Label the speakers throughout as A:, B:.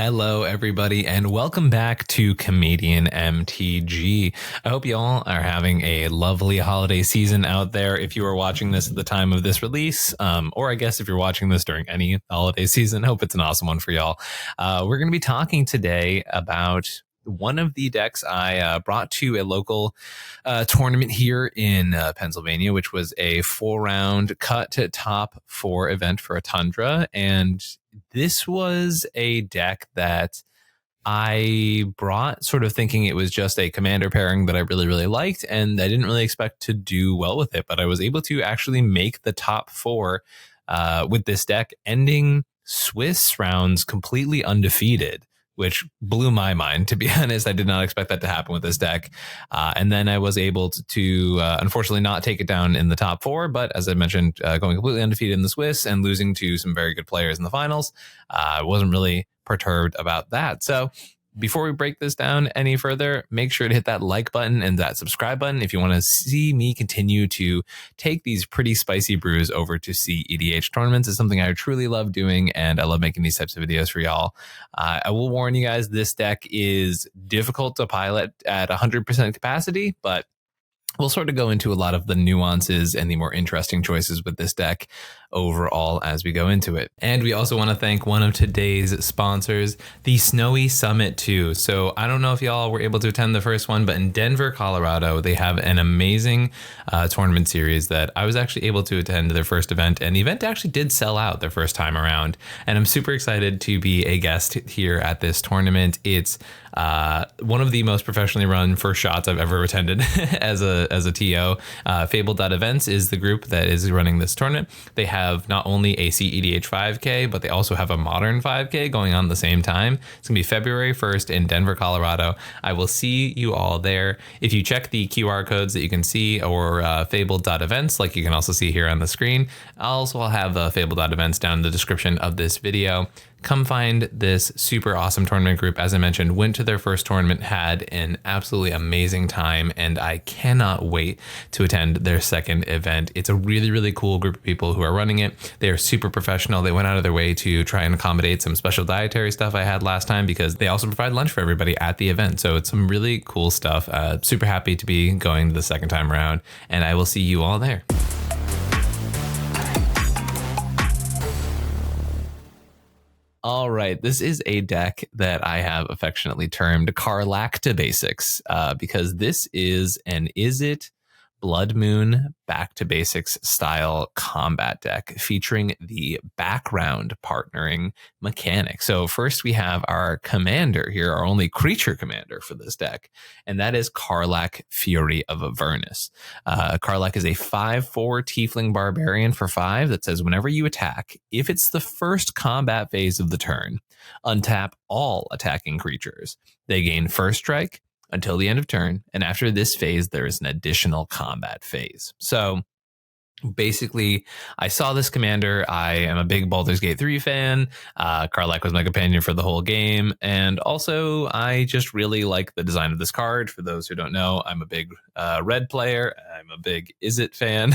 A: Hello, everybody, and welcome back to Comedian MTG. I hope you all are having a lovely holiday season out there. If you are watching this at the time of this release, or I guess if you're watching this during any holiday season, I hope it's an awesome one for y'all. We're going to be talking today about one of the decks I brought to a local tournament here in Pennsylvania, which was a 4-round cut to top 4 event for a Tundra. And this was a deck that I brought sort of thinking it was just a commander pairing that I really, really liked. And I didn't really expect to do well with it, but I was able to actually make the top 4 with this deck, ending Swiss rounds completely undefeated, which blew my mind, to be honest. I did not expect that to happen with this deck. And then I was able to unfortunately not take it down in the top 4. But as I mentioned, going completely undefeated in the Swiss and losing to some very good players in the finals, I wasn't really perturbed about that. So before we break this down any further, make sure to hit that like button and that subscribe button if you want to see me continue to take these pretty spicy brews over to cEDH tournaments. It's something I truly love doing, and I love making these types of videos for y'all. I will warn you guys, this deck is difficult to pilot at 100% capacity, but we'll sort of go into a lot of the nuances and the more interesting choices with this deck overall as we go into it. And we also want to thank one of today's sponsors, the Snowy Summit 2. So I don't know if y'all were able to attend the first one, but in Denver, Colorado, they have an amazing tournament series that I was actually able to attend their first event, and the event actually did sell out their first time around. And I'm super excited to be a guest here at this tournament. It's one of the most professionally run first shots I've ever attended as a TO. Fabled Events is the group that is running this tournament. They have not only a cEDH 5K, but they also have a modern 5K going on at the same time. It's gonna be February 1st in Denver, Colorado. I will see you all there. If you check the QR codes that you can see, or fabled.events, like you can also see here on the screen, I'll have Fabled Events down in the description of this video. Come find this super awesome tournament group. As I mentioned, went to their first tournament, had an absolutely amazing time, and I cannot wait to attend their second event. It's a really, really cool group of people who are running it. They are super professional. They went out of their way to try and accommodate some special dietary stuff I had last time, because they also provide lunch for everybody at the event. So it's some really cool stuff. Super happy to be going the second time around, and I will see you all there. All right, this is a deck that I have affectionately termed Karlach to Basics, because this is an Izzet Blood Moon back to basics style combat deck featuring the background partnering mechanic. So first we have our commander here, our only creature commander for this deck, and that is Karlach, Fury of Avernus. Karlach is a 5/4 tiefling barbarian for 5 that says whenever you attack, if it's the first combat phase of the turn, untap all attacking creatures. They gain first strike until the end of turn, and after this phase, there is an additional combat phase. So basically, I saw this commander. I am a big Baldur's Gate 3 fan. Karlach was my companion for the whole game. And also, I just really like the design of this card. For those who don't know, I'm a big red player. I'm a big Izzet fan,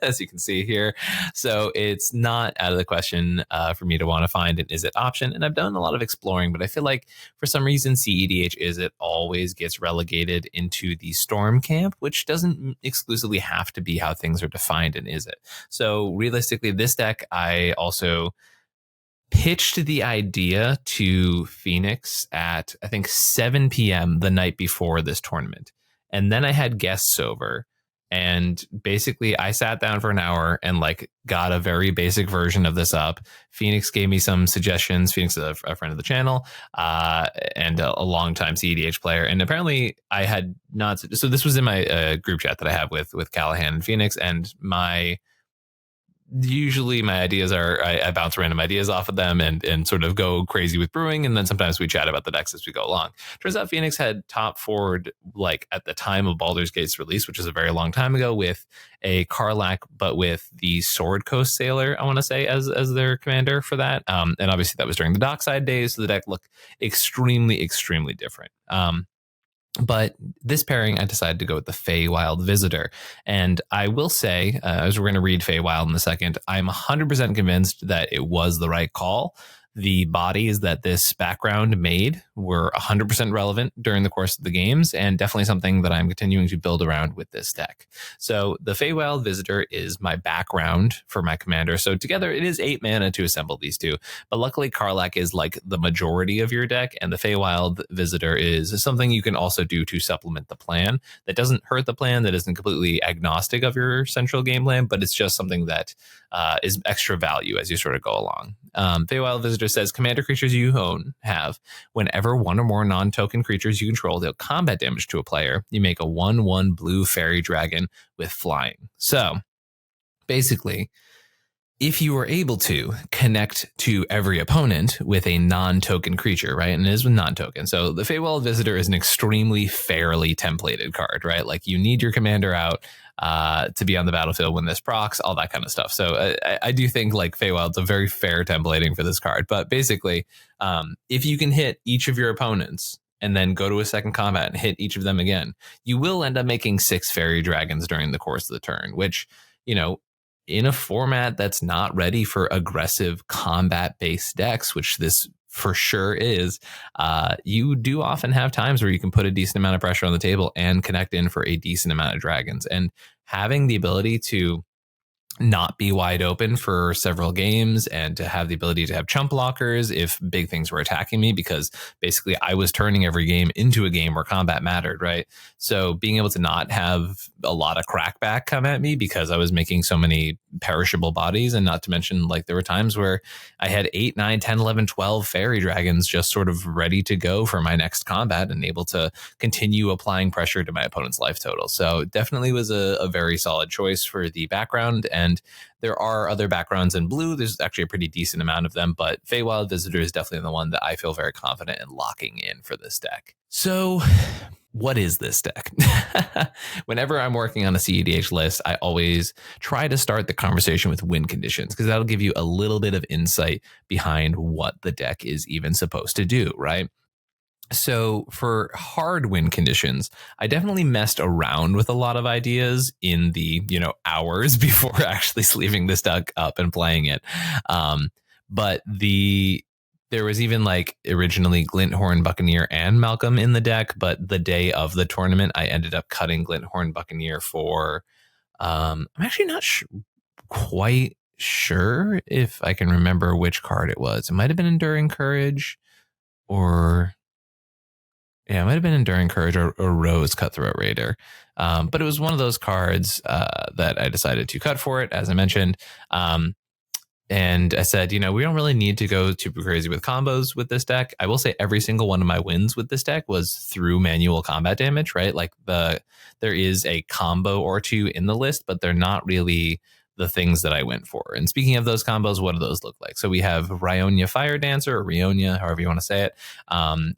A: as you can see here. So it's not out of the question for me to want to find an Izzet option. And I've done a lot of exploring, but I feel like for some reason, cEDH Izzet always gets relegated into the Storm camp, which doesn't exclusively have to be how things are defined in Izzet. So realistically, this deck, I also pitched the idea to Phoenix at, I think, 7 p.m. the night before this tournament. And then I had guests over, and basically I sat down for an hour and got a very basic version of this up. Phoenix gave me some suggestions. Phoenix is a friend of the channel and a longtime cEDH player. And apparently I had not. So this was in my group chat that I have with Callahan and Phoenix, and usually my ideas are I bounce random ideas off of them and sort of go crazy with brewing, and then sometimes we chat about the decks as we go along. Turns out Phoenix had top forward at the time of Baldur's Gate's release, which is a very long time ago, with a Karlach, but with the Sword Coast Sailor, I want to say, as their commander for that. And obviously that was during the Dockside days, so the deck looked extremely, extremely different. But this pairing, I decided to go with the Feywild Visitor. And I will say, as we're going to read Feywild in a second, I'm 100% convinced that it was the right call. the bodies that this background made were 100% relevant during the course of the games, and definitely something that I'm continuing to build around with this deck. So the Feywild Visitor is my background for my commander. So together it is 8 mana to assemble these two. But luckily Karlach is like the majority of your deck, and the Feywild Visitor is something you can also do to supplement the plan. That doesn't hurt the plan, that isn't completely agnostic of your central game plan, but it's just something that is extra value as you sort of go along. Feywild Visitor says, commander creatures you own have, whenever one or more non-token creatures you control deal combat damage to a player, you make a 1/1 blue fairy dragon with flying. So basically, if you were able to connect to every opponent with a non-token creature, right? And it is with non-token. So the Feywild Visitor is an extremely fairly templated card, right? Like you need your commander out to be on the battlefield when this procs, all that kind of stuff. So I do think like Feywild's a very fair templating for this card. But basically, if you can hit each of your opponents and then go to a second combat and hit each of them again, you will end up making 6 fairy dragons during the course of the turn, which, you know, in a format that's not ready for aggressive combat-based decks, which this for sure is, you do often have times where you can put a decent amount of pressure on the table and connect in for a decent amount of dragons. And having the ability to not be wide open for several games and to have the ability to have chump blockers if big things were attacking me, because basically I was turning every game into a game where combat mattered, right? So being able to not have a lot of crackback come at me because I was making so many perishable bodies, and not to mention like there were times where I had 8, 9, 10, 11, 12 fairy dragons just sort of ready to go for my next combat and able to continue applying pressure to my opponent's life total. So definitely was a very solid choice for the background. And there are other backgrounds in blue. There's actually a pretty decent amount of them, but Feywild Visitor is definitely the one that I feel very confident in locking in for this deck. So what is this deck? Whenever I'm working on a cEDH list, I always try to start the conversation with win conditions, because that'll give you a little bit of insight behind what the deck is even supposed to do, right? So for hard win conditions, I definitely messed around with a lot of ideas in the, hours before actually sleeving this deck up and playing it. But there was even like originally Glinthorn Buccaneer and Malcolm in the deck, but the day of the tournament, I ended up cutting Glinthorn Buccaneer for, I'm actually not quite sure if I can remember which card it was. It might have been Enduring Courage or... Yeah, it might have been Enduring Courage or Rose Cutthroat Raider. But it was one of those cards that I decided to cut for it, as I mentioned. And I said, we don't really need to go super crazy with combos with this deck. I will say every single one of my wins with this deck was through manual combat damage, right? Like there is a combo or two in the list, but they're not really the things that I went for. And speaking of those combos, what do those look like? So we have Rionia Fire Dancer, or Rionia, however you want to say it,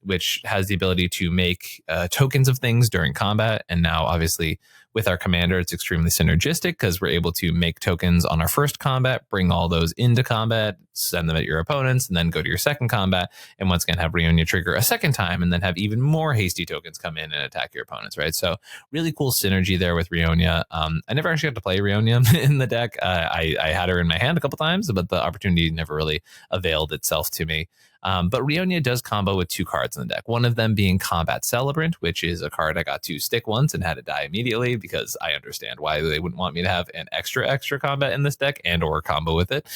A: which has the ability to make tokens of things during combat. And now obviously with our commander, it's extremely synergistic because we're able to make tokens on our first combat, bring all those into combat, send them at your opponents, and then go to your second combat. And once again, have Rionia trigger a second time, and then have even more hasty tokens come in and attack your opponents, right? So really cool synergy there with Rionia. I never actually got to play Rionia in the deck. I had her in my hand a couple times, but the opportunity never really availed itself to me. But Rionia does combo with 2 cards in the deck, one of them being Combat Celebrant, which is a card I got to stick once and had to die immediately because I understand why they wouldn't want me to have an extra combat in this deck and or combo with it.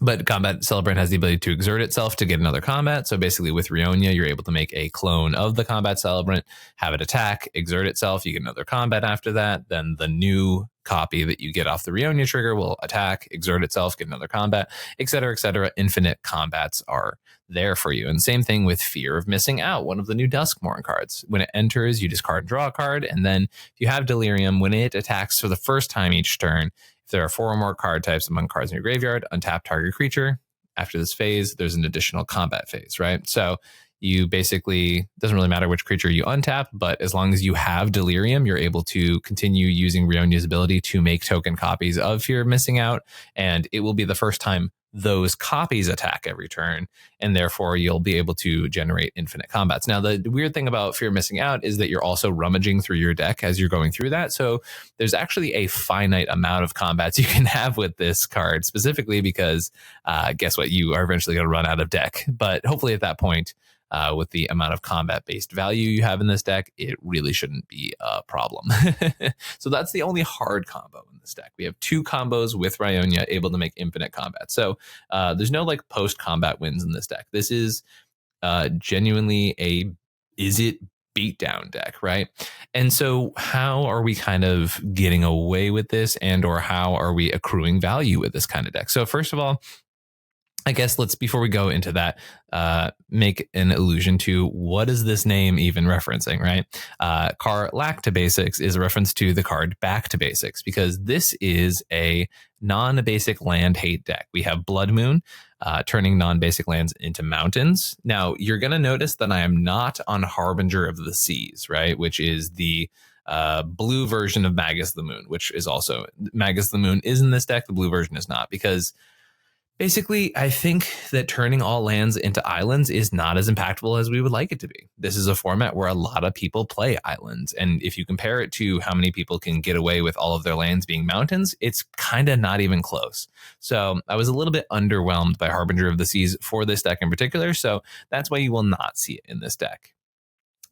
A: But Combat Celebrant has the ability to exert itself to get another combat. So basically with Rionia, you're able to make a clone of the Combat Celebrant, have it attack, exert itself, you get another combat after that. Then the new copy that you get off the Rionia trigger will attack, exert itself, get another combat, etc., etc. Infinite combats are there for you. And same thing with Fear of Missing Out, one of the new Duskmourn cards. When it enters, you discard and draw a card. And then if you have Delirium, when it attacks for the first time each turn, if there are 4 or more card types among cards in your graveyard, untap target creature. After this phase, there's an additional combat phase, right? So you basically, doesn't really matter which creature you untap, but as long as you have Delirium, you're able to continue using Rionia's ability to make token copies of Fear of Missing Out. And it will be the first time those copies attack every turn, and therefore you'll be able to generate infinite combats. Now, the weird thing about Fear of Missing Out is that you're also rummaging through your deck as you're going through that. So there's actually a finite amount of combats you can have with this card, specifically because guess what? You are eventually going to run out of deck. But hopefully at that point, with the amount of combat-based value you have in this deck, it really shouldn't be a problem. So that's the only hard combo in this deck. We have 2 combos with Ryonya able to make infinite combat. So there's no like post-combat wins in this deck. This is genuinely a beatdown deck, right? And so how are we kind of getting away with this, and or how are we accruing value with this kind of deck? So first of all, I guess before we go into that, make an allusion to what is this name even referencing, right? Karlach to Basics is a reference to the card Back to Basics, because this is a non-basic land hate deck. We have Blood Moon, turning non-basic lands into mountains. Now, you're going to notice that I am not on Harbinger of the Seas, right? Which is the blue version of Magus the Moon, which is also Magus the Moon is in this deck. The blue version is not, because basically, I think that turning all lands into islands is not as impactful as we would like it to be. This is a format where a lot of people play islands. And if you compare it to how many people can get away with all of their lands being mountains, it's kind of not even close. So I was a little bit underwhelmed by Harbinger of the Seas for this deck in particular. So that's why you will not see it in this deck.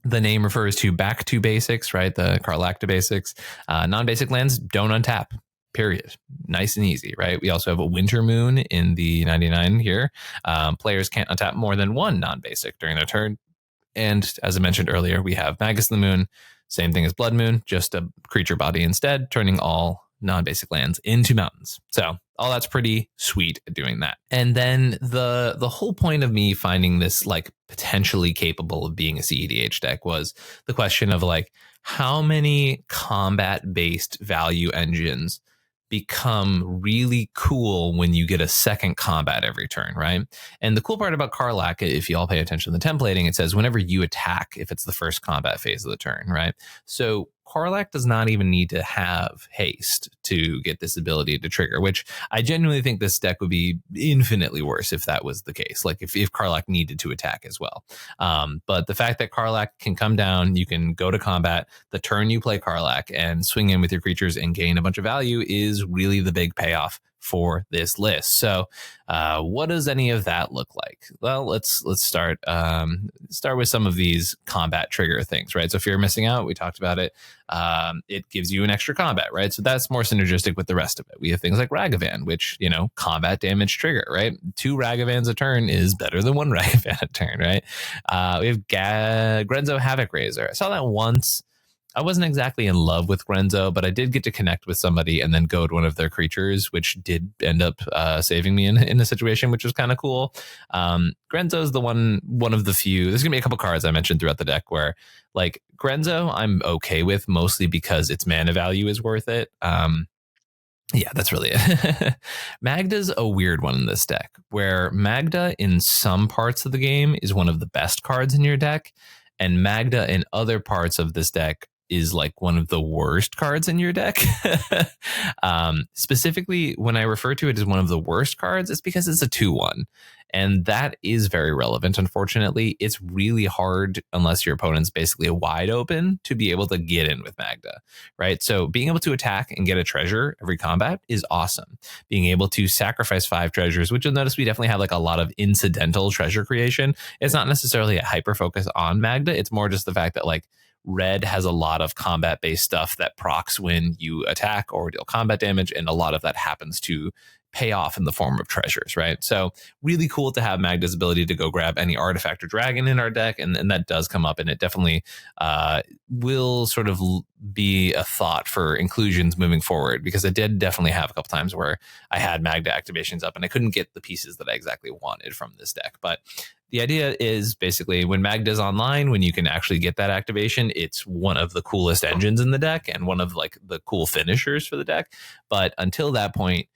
A: The name refers to Back to Basics, right? The Karlach to Basics. Non-basic lands don't untap. Period. Nice and easy, right? We also have a Winter Moon in the 99 here. Players can't untap more than 1 non-basic during their turn. And as I mentioned earlier, we have Magus the Moon, same thing as Blood Moon, just a creature body instead, turning all non-basic lands into mountains. So all that's pretty sweet at doing that. And then the whole point of me finding this like potentially capable of being a cEDH deck was the question of like, how many combat-based value engines become really cool when you get a second combat every turn, right? And the cool part about Karlach, if you all pay attention to the templating, it says whenever you attack, if it's the first combat phase of the turn, right? So Karlach does not even need to have haste to get this ability to trigger, which I genuinely think this deck would be infinitely worse if that was the case, like if Karlach needed to attack as well. But the fact that Karlach can come down, you can go to combat, the turn you play Karlach and swing in with your creatures and gain a bunch of value is really the big payoff for this list. So what does any of that look like? Well, let's start with some of these combat trigger things, right? So if you're missing out, we talked about it. It gives you an extra combat, right? So that's more synergistic with the rest of it. We have things like Ragavan, which, combat damage trigger, right? 2 Ragavans a turn is better than 1 Ragavan a turn, right? We have Grenzo Havoc Razor. I saw that once. I wasn't exactly in love with Grenzo, but I did get to connect with somebody and then goad one of their creatures, which did end up saving me in a situation, which was kind of cool. Grenzo is the one of the few. There's gonna be a couple cards I mentioned throughout the deck where, like, Grenzo, I'm okay with mostly because its mana value is worth it. Yeah, that's really it. Magda's a weird one in this deck, where Magda in some parts of the game is one of the best cards in your deck, and Magda in other parts of this deck is like one of the worst cards in your deck. Specifically, when I refer to it as one of the worst cards, it's because it's a 2/1. And that is very relevant. Unfortunately, it's really hard unless your opponent's basically wide open to be able to get in with Magda, right? So being able to attack and get a treasure every combat is awesome. Being able to sacrifice 5 treasures, which you'll notice we definitely have like a lot of incidental treasure creation. It's not necessarily a hyper focus on Magda. It's more just the fact that like Red has a lot of combat-based stuff that procs when you attack or deal combat damage, and a lot of that happens to pay off in the form of treasures, right? So really cool to have Magda's ability to go grab any artifact or dragon in our deck, and that does come up, and it definitely will sort of be a thought for inclusions moving forward, because I did definitely have a couple times where I had Magda activations up and I couldn't get the pieces that I exactly wanted from this deck. But the idea is basically when Magda's online, when you can actually get that activation, it's one of the coolest engines in the deck and one of like the cool finishers for the deck. But until that point,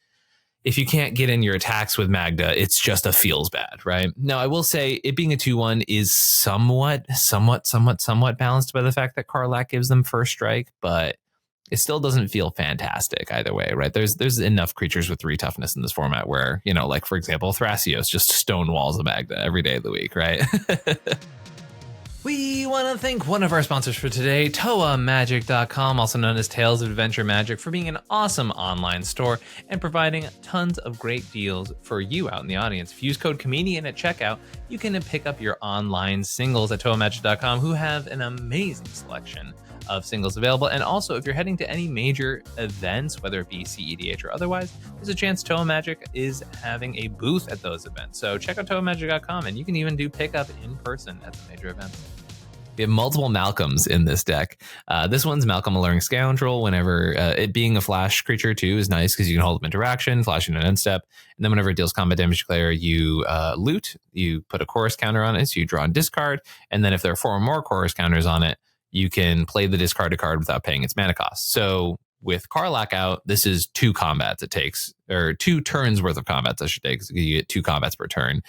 A: if you can't get in your attacks with Magda, it's just a feels bad, right? Now, I will say it being a 2/1 is somewhat balanced by the fact that Karlach gives them first strike, but it still doesn't feel fantastic either way, right? There's enough creatures with 3 toughness in this format where, you know, like for example, Thrasios just stone walls a Magda every day of the week, right? We want to thank one of our sponsors for today, ToaMagic.com, also known as Tales of Adventure Magic, for being an awesome online store and providing tons of great deals for you out in the audience. If you use code Comedian at checkout, you can pick up your online singles at ToaMagic.com, who have an amazing selection of singles available. And also, if you're heading to any major events, whether it be cEDH or otherwise, there's a chance Toa Magic is having a booth at those events. So check out ToaMagic.com, and you can even do pickup in person at the major events. We have multiple Malcolms in this deck. This one's Malcolm Alluring Scoundrel. Whenever it being a flash creature too is nice because you can hold them into action, flash in an end step, and then whenever it deals combat damage to player, you loot. You put a chorus counter on it, so you draw and discard, and then if there are 4 or more chorus counters on it, you can play the discarded card without paying its mana cost. So with Karlach out, this is 2 combats it takes, or 2 turns worth of combats I should take. You get 2 combats per turn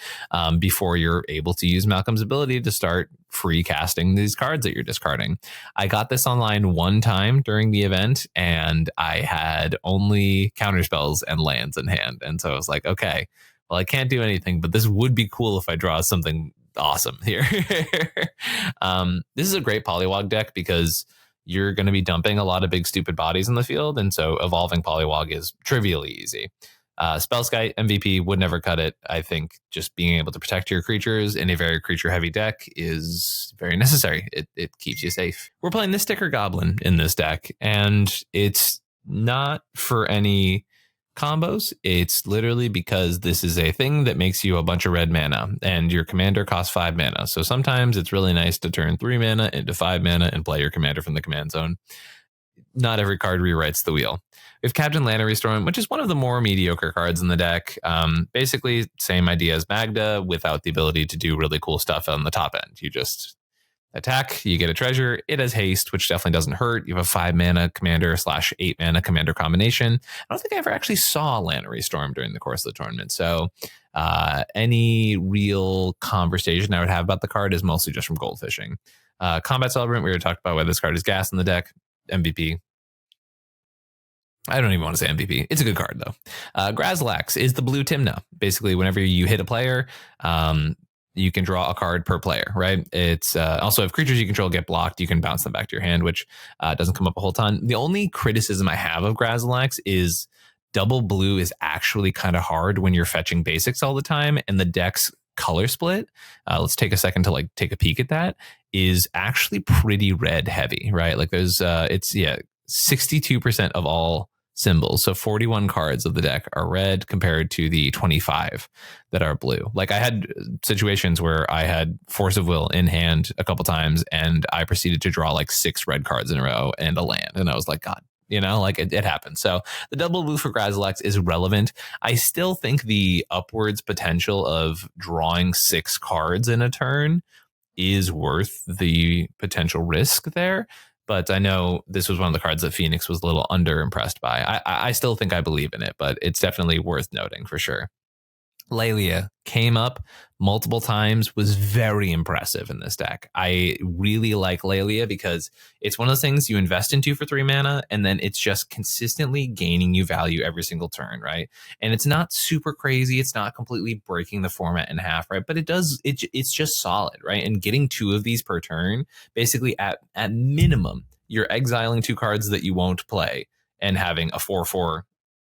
A: before you're able to use Malcolm's ability to start free casting these cards that you're discarding. I got this online one time during the event, and I had only counterspells and lands in hand. And so I was like, okay, well, I can't do anything, but this would be cool if I draw something awesome here. This is a great Polywog deck because you're going to be dumping a lot of big stupid bodies in the field, and so evolving Polywog is trivially easy. Spellskite MVP would never cut it. I think just being able to protect your creatures in a very creature heavy deck is very necessary. It keeps you safe. We're playing this Sticker Goblin in this deck, and it's not for any combos. It's literally because this is a thing that makes you a bunch of red mana, and your commander costs 5 mana. So sometimes it's really nice to turn 3 mana into 5 mana and play your commander from the command zone. Not every card rewrites the wheel. We have Captain Lannery Storm, which is one of the more mediocre cards in the deck. Basically, same idea as Magda, without the ability to do really cool stuff on the top end. You just attack, you get a treasure. It has haste, which definitely doesn't hurt. You have a 5 mana commander / 8 mana commander combination. I don't think I ever actually saw Lannery Storm during the course of the tournament. So any real conversation I would have about the card is mostly just from goldfishing. Combat Celebrant, we already talked about why this card is gas in the deck. MVP. I don't even want to say MVP. It's a good card, though. Grazlax is the blue Tymna. Basically, whenever you hit a player, you can draw a card per player, right? It's also, if creatures you control get blocked, you can bounce them back to your hand, which doesn't come up a whole ton. The only criticism I have of Grazlax is double blue is actually kind of hard when you're fetching basics all the time, and the deck's color split, let's take a second to like take a peek at that, is actually pretty red heavy, right? Like there's it's 62% of all symbols, so 41 cards of the deck are red compared to the 25 that are blue. Like I had situations where I had Force of Will in hand a couple times, and I proceeded to draw like 6 red cards in a row and a land, and I was like, God, you know, like it happens. So the double blue for Grazlax is relevant. I still think the upwards potential of drawing 6 cards in a turn is worth the potential risk there. But I know this was one of the cards that Phoenix was a little underimpressed by. I still think I believe in it, but it's definitely worth noting for sure. Lelia came up multiple times, was very impressive in this deck. I really like Lelia because it's one of those things you invest into for 3 mana, and then it's just consistently gaining you value every single turn, right? And it's not super crazy. It's not completely breaking the format in half, right? But it's just solid, right? And getting 2 of these per turn, basically at minimum, you're exiling 2 cards that you won't play and having a 4/4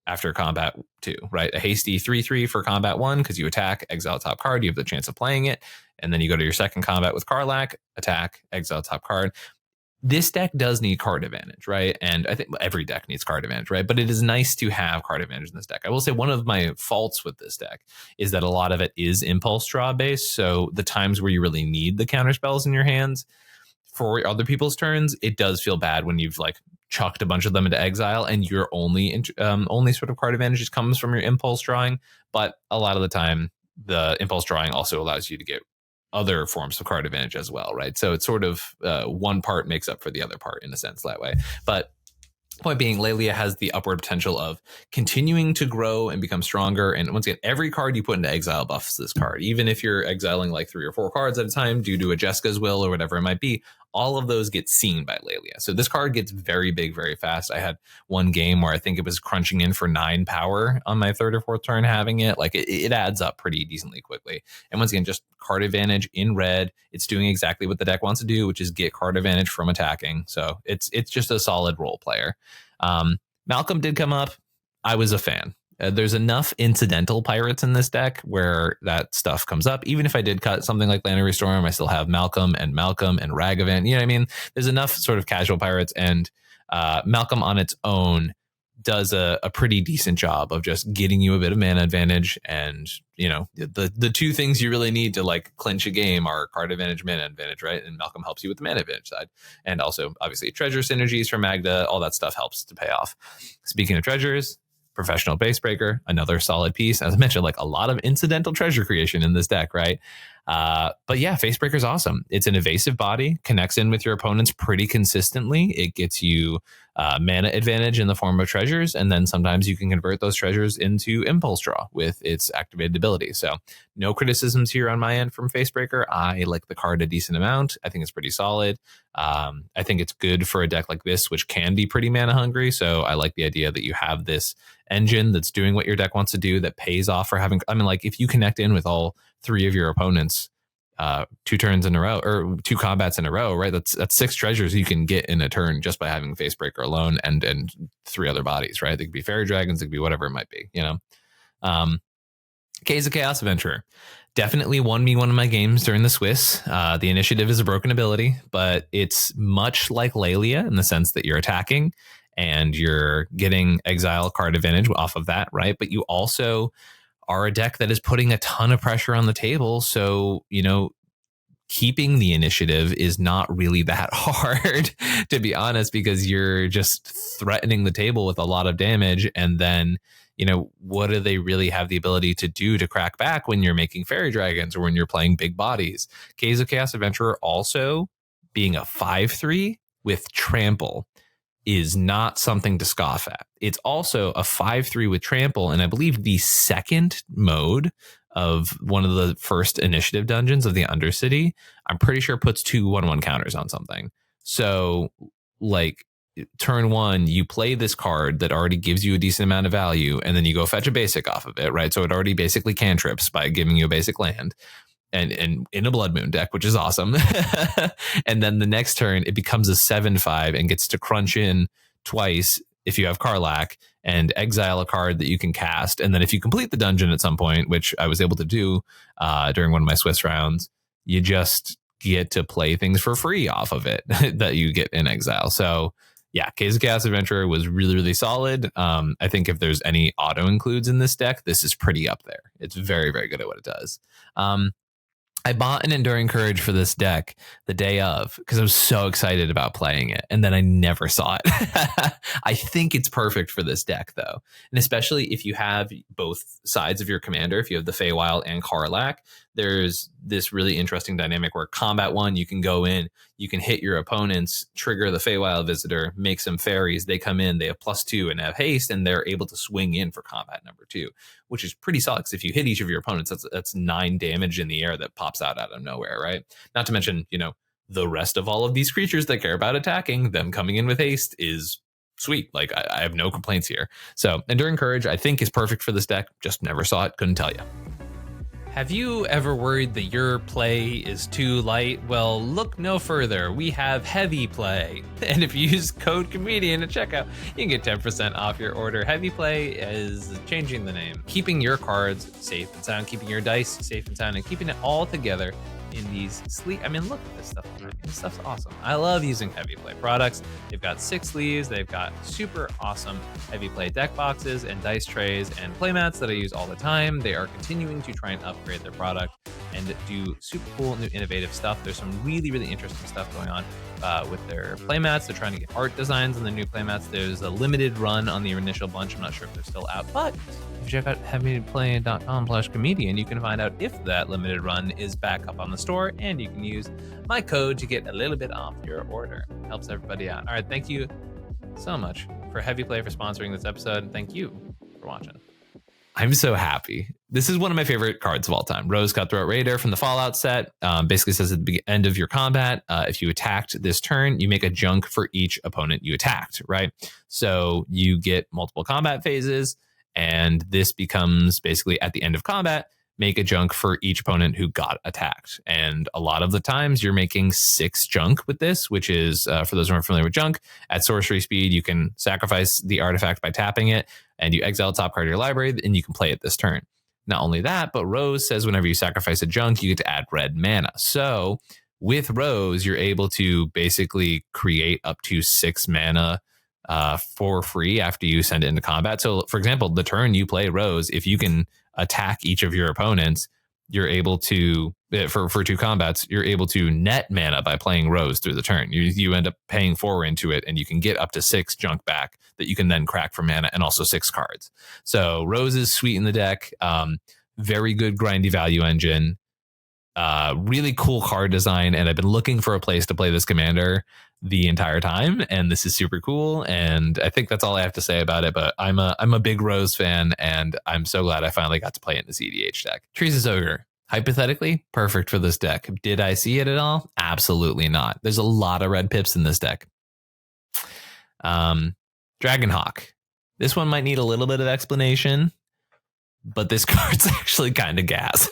A: after combat 2, right? A hasty 3/3 for combat 1 because you attack, exile top card, you have the chance of playing it, and then you go to your second combat with Karlach, attack, exile top card. This deck does need card advantage, right? And I think every deck needs card advantage, right? But it is nice to have card advantage in this deck. I will say one of my faults with this deck is that a lot of it is impulse draw based, so the times where you really need the counter spells in your hands for other people's turns, it does feel bad when you've like chucked a bunch of them into exile and your only sort of card advantage comes from your impulse drawing. But a lot of the time, the impulse drawing also allows you to get other forms of card advantage as well, right? So it's sort of one part makes up for the other part in a sense that way. But point being, Lelia has the upward potential of continuing to grow and become stronger. And once again, every card you put into exile buffs this card. Even if you're exiling like 3 or 4 cards at a time due to a Jessica's Will or whatever it might be, all of those get seen by Lelia. So this card gets very big very fast. I had one game where I think it was crunching in for 9 power on my 3rd or 4th turn having it. Like it adds up pretty decently quickly. And once again, just card advantage in red. It's doing exactly what the deck wants to do, which is get card advantage from attacking. So it's just a solid role player. Malcolm did come up. I was a fan. There's enough incidental pirates in this deck where that stuff comes up. Even if I did cut something like Land of Storm, I still have Malcolm and Ragavan. You know what I mean? There's enough sort of casual pirates, and Malcolm on its own does a pretty decent job of just getting you a bit of mana advantage. And, you know, the two things you really need to like clinch a game are card advantage, mana advantage, right? And Malcolm helps you with the mana advantage side. And also, obviously, treasure synergies from Magda, all that stuff helps to pay off. Speaking of treasures, Professional Basebreaker, another solid piece. As I mentioned, like a lot of incidental treasure creation in this deck, right? But yeah, Facebreaker is awesome. It's an evasive body, connects in with your opponents pretty consistently. It gets you mana advantage in the form of treasures, and then sometimes you can convert those treasures into Impulse Draw with its activated ability. So no criticisms here on my end from Facebreaker. I like the card a decent amount. I think it's pretty solid. I think it's good for a deck like this, which can be pretty mana hungry. So I like the idea that you have this engine that's doing what your deck wants to do that pays off for having, I mean, like if you connect in with all 3 of your opponents 2 turns in a row or 2 combats in a row, right? That's 6 treasures you can get in a turn just by having Facebreaker alone and 3 other bodies, right? They could be fairy dragons, they could be whatever it might be, you know. K's a Chaos Adventurer. Definitely won me one of my games during the Swiss. The initiative is a broken ability, but it's much like Lelia in the sense that you're attacking and you're getting exile card advantage off of that, right? But you also are a deck that is putting a ton of pressure on the table. So, you know, keeping the initiative is not really that hard, to be honest, because you're just threatening the table with a lot of damage. And then, you know, what do they really have the ability to do to crack back when you're making fairy dragons or when you're playing big bodies? K's of Chaos Adventurer also being a 5/3 with trample is not something to scoff at. It's also a 5/3 with trample, and I believe the second mode of one of the first initiative dungeons of the Undercity, I'm pretty sure puts 2 1/1 counters on something. So, like, turn 1, you play this card that already gives you a decent amount of value, and then you go fetch a basic off of it, right? So it already basically cantrips by giving you a basic land. And in a Blood Moon deck, which is awesome. And then the next turn, it becomes a 7/5 and gets to crunch in twice if you have Karlach and exile a card that you can cast. And then if you complete the dungeon at some point, which I was able to do during one of my Swiss rounds, you just get to play things for free off of it that you get in exile. So yeah, K's of Chaos Adventurer was really, really solid. I think if there's any auto includes in this deck, this is pretty up there. It's very, very good at what it does. I bought an Enduring Courage for this deck the day of because I was so excited about playing it, and then I never saw it. I think it's perfect for this deck, though, and especially if you have both sides of your commander, if you have the Feywild and Karlach, there's this really interesting dynamic where combat 1, you can go in, you can hit your opponents, trigger the Feywild Visitor, make some fairies, they come in, they have +2 and have haste, and they're able to swing in for combat number 2, which is pretty solid because if you hit each of your opponents, that's 9 damage in the air that pops out of nowhere, right? Not to mention, you know, the rest of all of these creatures that care about attacking, them coming in with haste is sweet. Like, I have no complaints here. So Enduring Courage, I think, is perfect for this deck. Just never saw it, couldn't tell you. Have you ever worried that your play is too light? Well, look no further. We have heavy play. And if you use code comedian at checkout, you can get 10% off your order. Heavy play is changing the name. Keeping your cards safe and sound, keeping your dice safe and sound, and keeping it all together in these sleek. I mean, look at this stuff. This stuff's awesome. I love using heavy play products. They've got 6 sleeves. They've got super awesome heavy play deck boxes and dice trays and playmats that I use all the time. They are continuing to try and upgrade their product and do super cool new innovative stuff. There's some really, really interesting stuff going on with their playmats. They're trying to get art designs on the new playmats. There's a limited run on the initial bunch. I'm not sure if they're still out, but if you check out heavyplay.com/comedian, you can find out if that limited run is back up on the store, and you can use my code to get a little bit off your order. Helps everybody out. All right, thank you so much for Heavy Play for sponsoring this episode, and thank you for watching. I'm so happy. This is one of my favorite cards of all time. Rose Cutthroat Raider from the Fallout set. Basically says at the end of your combat, if you attacked this turn, you make a junk for each opponent you attacked, right? So you get multiple combat phases, and this becomes basically at the end of combat, make a junk for each opponent who got attacked. And a lot of the times you're making 6 junk with this, which is, for those who aren't familiar with junk, at sorcery speed, you can sacrifice the artifact by tapping it, and you exile top card of your library, and you can play it this turn. Not only that, but Rose says whenever you sacrifice a junk, you get to add red mana. So with Rose, you're able to basically create up to 6 mana for free after you send it into combat. So, for example, the turn you play Rose, if you can attack each of your opponents, you're able to, for 2 combats, you're able to net mana by playing Rose through the turn. You end up paying 4 into it, and you can get up to 6 junk back that you can then crack for mana, and also 6 cards. So Rose is sweet in the deck. Very good grindy value engine. Really cool card design, and I've been looking for a place to play this commander the entire time, and this is super cool. And I think that's all I have to say about it. But I'm a big Rose fan, and I'm so glad I finally got to play it in the cEDH deck. Teresa's Ogre, hypothetically perfect for this deck. Did I see it at all? Absolutely not. There's a lot of red pips in this deck. Dragonhawk. This one might need a little bit of explanation, but this card's actually kind of gas.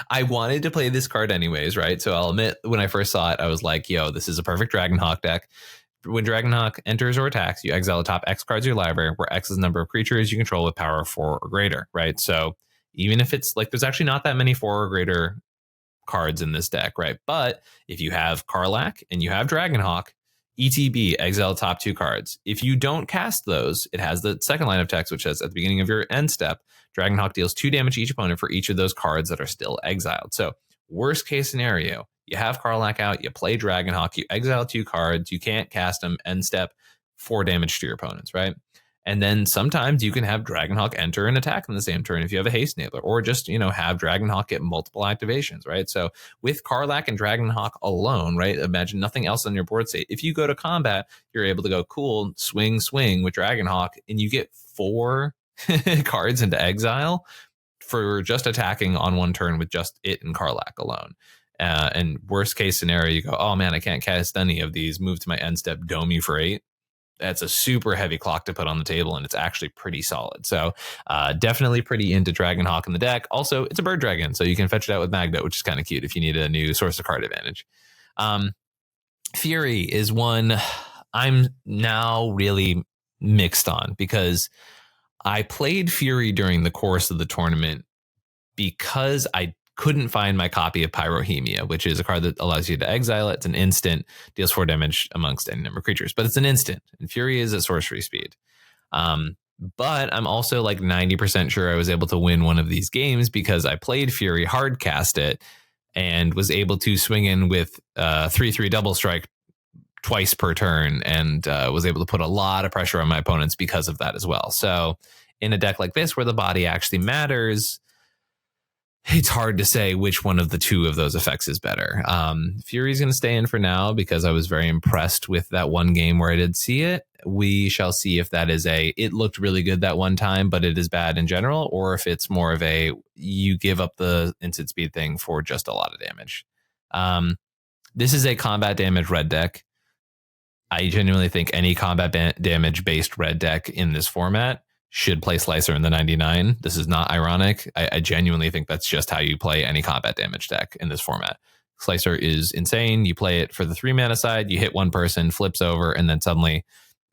A: I wanted to play this card anyways, right? So I'll admit, when I first saw it, I was like, yo, this is a perfect Dragonhawk deck. When Dragonhawk enters or attacks, you exile the top X cards of your library, where X is the number of creatures you control with power of 4 or greater, right? So even if it's like, there's actually not that many 4 or greater cards in this deck, right? But if you have Karlach and you have Dragonhawk, ETB, exile top 2 cards. If you don't cast those, it has the second line of text, which says at the beginning of your end step, Dragonhawk deals 2 damage to each opponent for each of those cards that are still exiled. So worst case scenario, you have Karlach out, you play Dragonhawk, you exile 2 cards, you can't cast them, end step, 4 damage to your opponents, right? And then sometimes you can have Dragonhawk enter and attack in the same turn if you have a haste enabler, or just, have Dragonhawk get multiple activations, right? So with Karlach and Dragonhawk alone, right? Imagine nothing else on your board state. If you go to combat, you're able to go cool, swing with Dragonhawk, and you get 4 cards into exile for just attacking on one turn with just it and Karlach alone. And worst case scenario, you go, oh man, I can't cast any of these. Move to my end step, dome you for 8. That's a super heavy clock to put on the table, and it's actually pretty solid. So definitely pretty into Dragonhawk in the deck. Also, it's a bird dragon, so you can fetch it out with Magda, which is kind of cute if you need a new source of card advantage. Fury is one I'm now really mixed on, because I played Fury during the course of the tournament because I couldn't find my copy of Pyrohemia, which is a card that allows you to exile it. It's an instant, deals 4 damage amongst any number of creatures, but it's an instant, and Fury is at sorcery speed. But I'm also like 90% sure I was able to win one of these games because I played Fury, hard cast it, and was able to swing in with 3/3 double strike twice per turn, and was able to put a lot of pressure on my opponents because of that as well. So in a deck like this, where the body actually matters, it's hard to say which one of the 2 of those effects is better. Fury's going to stay in for now because I was very impressed with that one game where I did see it. We shall see if that is it looked really good that one time, but it is bad in general, or if it's more of you give up the instant speed thing for just a lot of damage. This is a combat damage red deck. I genuinely think any combat damage based red deck in this format should play Slicer in the 99. This is not ironic. I genuinely think that's just how you play any combat damage deck in this format. Slicer is insane. You play it for the 3 mana side, you hit one person, flips over, and then suddenly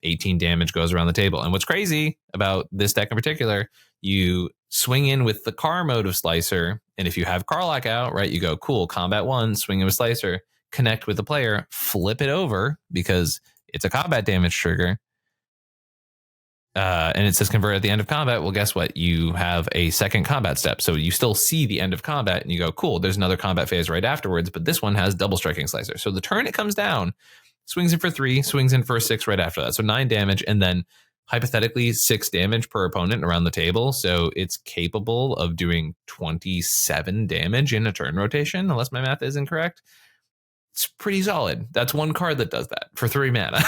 A: 18 damage goes around the table. And what's crazy about this deck in particular, you swing in with the car mode of Slicer, and if you have Karlach out, right, you go, cool, combat 1, swing in with Slicer, connect with the player, flip it over because it's a combat damage trigger. And it says convert at the end of combat. Well, guess what? You have a second combat step. So you still see the end of combat and you go, cool, there's another combat phase right afterwards. But this one has double striking Slicer. So the turn it comes down, swings in for 3, swings in for 6 right after that. So 9 damage, and then hypothetically 6 damage per opponent around the table. So it's capable of doing 27 damage in a turn rotation, unless my math is incorrect. it's pretty solid. That's one card that does that for 3 mana.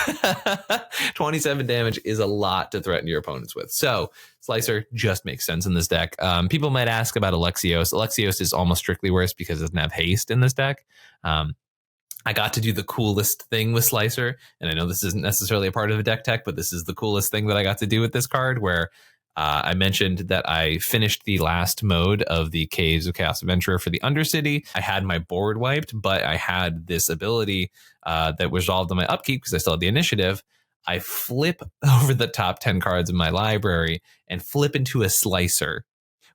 A: 27 damage is a lot to threaten your opponents with. So Slicer just makes sense in this deck. People might ask about Alexios. Alexios is almost strictly worse because it doesn't have haste in this deck. I got to do the coolest thing with Slicer, and I know this isn't necessarily a part of the deck tech, but this is the coolest thing that I got to do with this card, where I mentioned that I finished the last mode of the Caves of Chaos Adventurer for the Undercity. I had my board wiped, but I had this ability that resolved on my upkeep because I still had the initiative. I flip over the top 10 cards in my library and flip into a Slicer,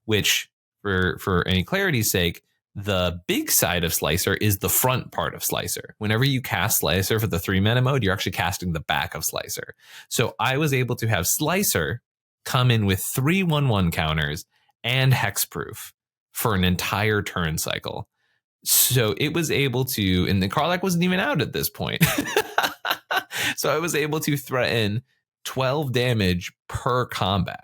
A: which, for any clarity's sake, the big side of Slicer is the front part of Slicer. Whenever you cast Slicer for the 3 mana mode, you're actually casting the back of Slicer. So I was able to have Slicer come in with 3 1/1 counters and hexproof for an entire turn cycle. So it was able to, and the Karlach wasn't even out at this point. So I was able to threaten 12 damage per combat.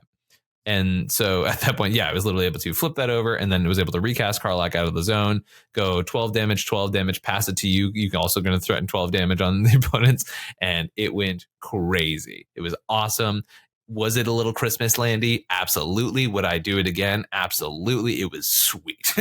A: And so at that point, I was literally able to flip that over, and then was able to recast Karlach out of the zone, go 12 damage, pass it to you. You're also going to threaten 12 damage on the opponents. And it went crazy. It was awesome. Was it a little Christmas landy? Absolutely. Would I do it again? Absolutely. It was sweet.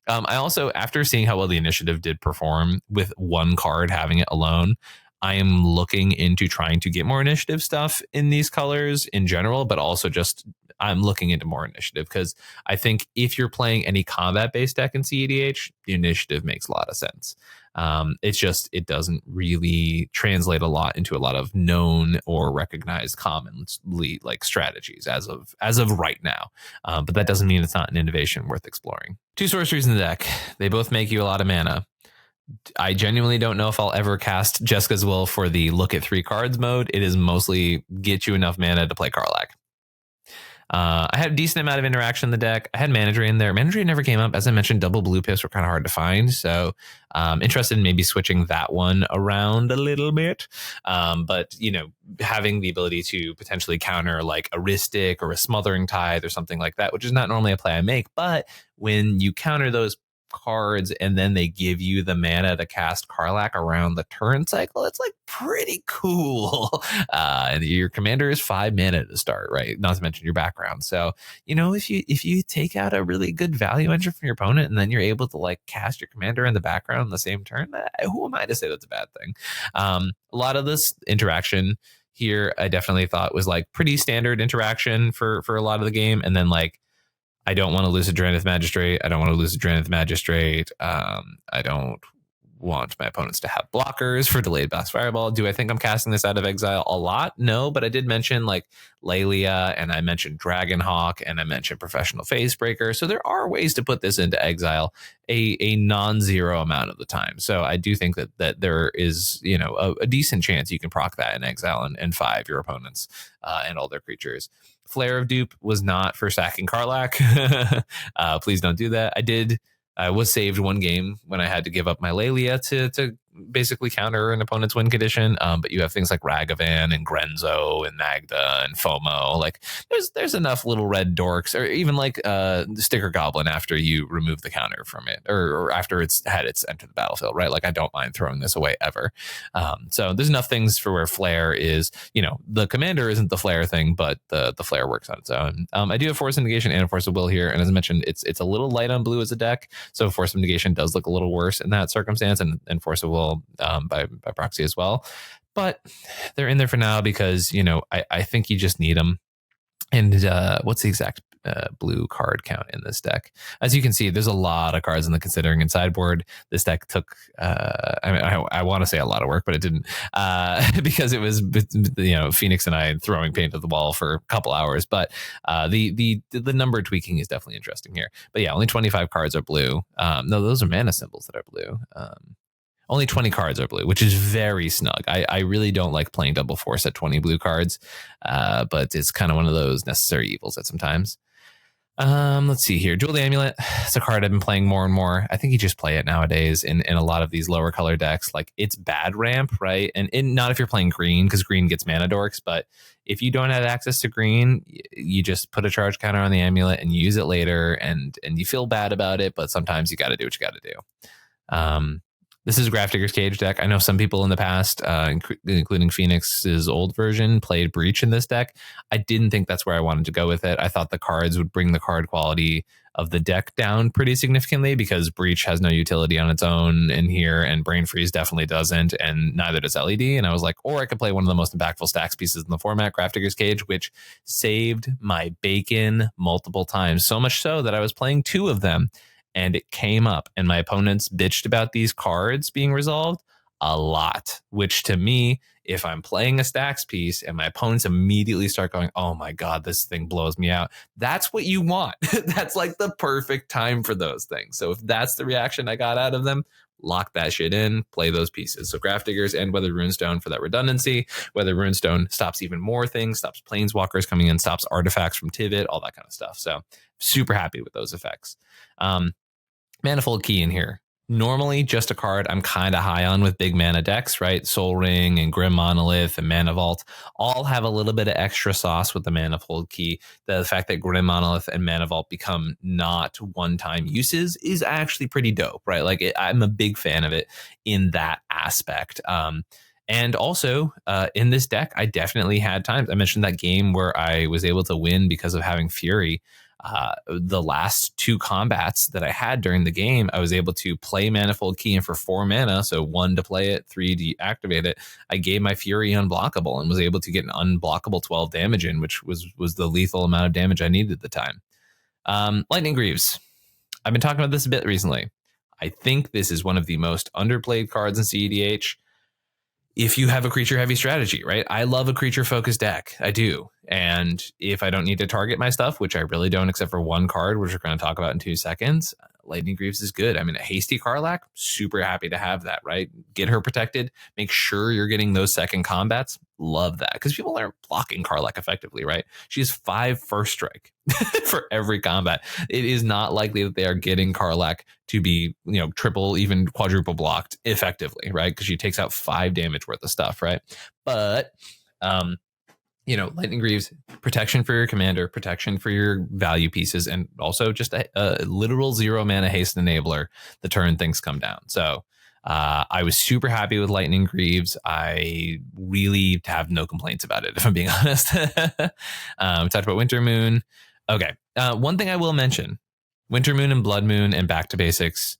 A: I also, after seeing how well the initiative did perform with one card having it alone, I am looking into trying to get more initiative stuff in these colors in general, but also just I'm looking into more initiative because I think if you're playing any combat-based deck in cEDH, the initiative makes a lot of sense. It's just it doesn't really translate a lot into a lot of known or recognized commonly like strategies as of right now. But that doesn't mean it's not an innovation worth exploring. 2 sorceries in the deck. They both make you a lot of mana. I genuinely don't know if I'll ever cast Jessica's Will for the look at 3 cards mode. It is mostly get you enough mana to play Karlach. I had a decent amount of interaction in the deck. I had Mana Drain there. Mana Drain never came up. As I mentioned, double blue pips were kind of hard to find. So interested in maybe switching that one around a little bit. But, having the ability to potentially counter like a Ristic or a Smothering Tithe or something like that, which is not normally a play I make. But when you counter those cards and then they give you the mana to cast Karlach around the turn cycle, it's like pretty cool. And your commander is 5 mana to start, right? Not to mention your background. So if you take out a really good value engine from your opponent and then you're able to like cast your commander in the background in the same turn, who am I to say that's a bad thing? A lot of this interaction here I definitely thought was like pretty standard interaction for a lot of the game. And then like I don't want to lose a Drannith Magistrate. I don't want to lose a Drannith Magistrate. I don't want my opponents to have blockers for delayed blast fireball. Do I think I'm casting this out of exile a lot? No, but I did mention like Lelia, and I mentioned Dragonhawk, and I mentioned Professional Facebreaker. So there are ways to put this into exile a non-zero amount of the time. So I do think that there is a decent chance you can proc that in exile and 5 your opponents and all their creatures. Flare of Dupe was not for sacking Karlach. Please don't do that. I was saved one game when I had to give up my Lelia to basically counter an opponent's win condition. But you have things like Ragavan and Grenzo and Magda and FOMO. Like there's enough little red dorks, or even like Sticker Goblin after you remove the counter from it, or after it's had its enter the battlefield, right? Like I don't mind throwing this away ever. So there's enough things for where Flare is, the commander isn't the Flare thing, but the Flare works on its own. I do have Force of Negation and Force of Will here. And as I mentioned, it's a little light on blue as a deck. So Force of Negation does look a little worse in that circumstance, and Force of Will by proxy as well. But they're in there for now because, I think you just need them. And what's the exact blue card count in this deck? As you can see, there's a lot of cards in the Considering and sideboard. This deck took, I want to say a lot of work, but it didn't, because it was, Phoenix and I throwing paint at the wall for a couple hours. But the number tweaking is definitely interesting here. But yeah, only 25 cards are blue. No, those are mana symbols that are blue. Only 20 cards are blue, which is very snug. I really don't like playing double force at 20 blue cards, but it's kind of one of those necessary evils at sometimes. Let's see here. Jewel the Amulet. It's a card I've been playing more and more. I think you just play it nowadays in a lot of these lower color decks. Like it's bad ramp, right? And not if you're playing green, because green gets mana dorks. But if you don't have access to green, you just put a charge counter on the amulet and use it later, and you feel bad about it. But sometimes you got to do what you got to do. This is Grafdigger's Cage deck. I know some people in the past, including Phoenix's old version, played Breach in this deck. I didn't think that's where I wanted to go with it. I thought the cards would bring the card quality of the deck down pretty significantly because Breach has no utility on its own in here, and Brain Freeze definitely doesn't, and neither does LED. And I was like, or I could play one of the most impactful Stax pieces in the format, Grafdigger's Cage, which saved my bacon multiple times. So much so that I was playing 2 of them, and it came up, and my opponents bitched about these cards being resolved a lot, which to me, if I'm playing a Stax piece and my opponents immediately start going, oh my God, this thing blows me out, that's what you want. That's like the perfect time for those things. So if that's the reaction I got out of them, lock that shit in, play those pieces. So Grafdiggers and Weathered Runestone for that redundancy. Weathered Runestone stops even more things, stops Planeswalkers coming in, stops artifacts from Tivit, all that kind of stuff. So super happy with those effects. Manifold Key in here. Normally just a card I'm kind of high on with big mana decks, right? Soul Ring and Grim Monolith and Mana Vault all have a little bit of extra sauce with the Manifold Key. The fact that Grim Monolith and Mana Vault become not one-time uses is actually pretty dope, right? Like I'm a big fan of it in that aspect. And also in this deck, I definitely had times. I mentioned that game where I was able to win because of having Fury. The last 2 combats that I had during the game, I was able to play Manifold Key in for 4 mana. So 1 to play it, 3 to activate it. I gave my Fury unblockable and was able to get an unblockable 12 damage in, which was the lethal amount of damage I needed at the time. Lightning Greaves. I've been talking about this a bit recently. I think this is one of the most underplayed cards in cEDH. If you have a creature heavy strategy, right? I love a creature focused deck. I do. And if I don't need to target my stuff, which I really don't, except for 1 card, which we're going to talk about in 2 seconds, Lightning Greaves is good. I mean, a hasty Karlach, super happy to have that, right? Get her protected. Make sure you're getting those second combats. Love that. Because people aren't blocking Karlach effectively, right? She has 5 first strike for every combat. It is not likely that they are getting Karlach to be, triple, even quadruple blocked effectively, right? Because she takes out 5 damage worth of stuff, right? But Lightning Greaves, protection for your commander, protection for your value pieces, and also just a literal 0 mana haste enabler the turn things come down. So I was super happy with Lightning Greaves. I really have no complaints about it, if I'm being honest. We talked about Winter Moon. Okay. One thing I will mention, Winter Moon and Blood Moon and Back to Basics.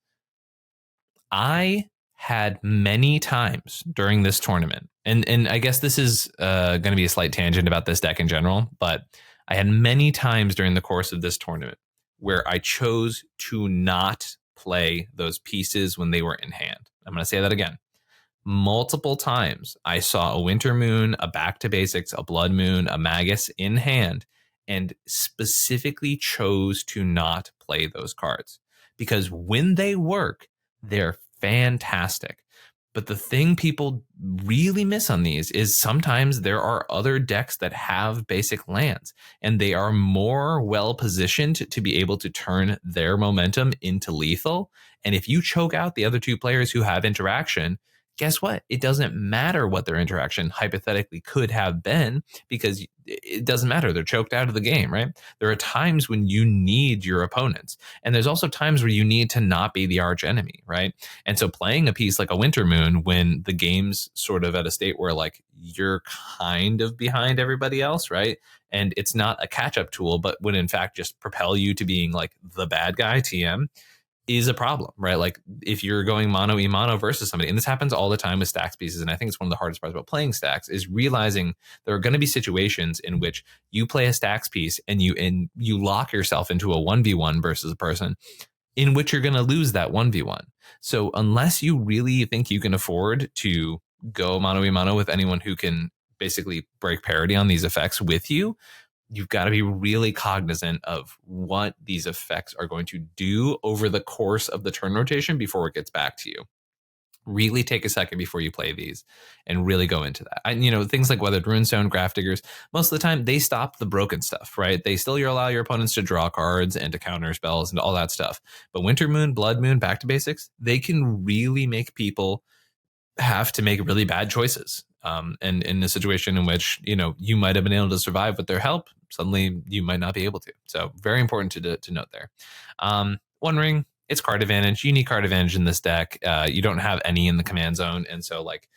A: I had many times during this tournament, and I guess this is going to be a slight tangent about this deck in general, but I had many times during the course of this tournament where I chose to not play those pieces when they were in hand. I'm going to say that again. Multiple times I saw a Winter Moon, a Back to Basics, a Blood Moon, a Magus in hand, and specifically chose to not play those cards because when they work, they're fantastic. But the thing people really miss on these is sometimes there are other decks that have basic lands and they are more well positioned to be able to turn their momentum into lethal. And if you choke out the other 2 players who have interaction, guess what? It doesn't matter what their interaction hypothetically could have been because it doesn't matter. They're choked out of the game, right? There are times when you need your opponents. And there's also times where you need to not be the arch enemy, right? And so playing a piece like a Winter Moon when the game's sort of at a state where like you're kind of behind everybody else, right? And it's not a catch-up tool, but would in fact just propel you to being like the bad guy TM, is a problem, right? Like if you're going mono e mono versus somebody, and this happens all the time with Stax pieces, and I think it's one of the hardest parts about playing Stax is realizing there are going to be situations in which you play a Stax piece and you lock yourself into a 1v1 versus a person in which you're going to lose that 1v1. So unless you really think you can afford to go mono e mono with anyone who can basically break parity on these effects with you, you've got to be really cognizant of what these effects are going to do over the course of the turn rotation before it gets back to you. Really take a second before you play these and really go into that. Things like Weathered Runestone, Grafdiggers, most of the time they stop the broken stuff, right? They still allow your opponents to draw cards and to counter spells and all that stuff. But Winter Moon, Blood Moon, Back to Basics, they can really make people have to make really bad choices. And in a situation in which, you might have been able to survive with their help, suddenly you might not be able to. So very important to note there. One Ring, it's card advantage. You need card advantage in this deck. You don't have any in the command zone. And so like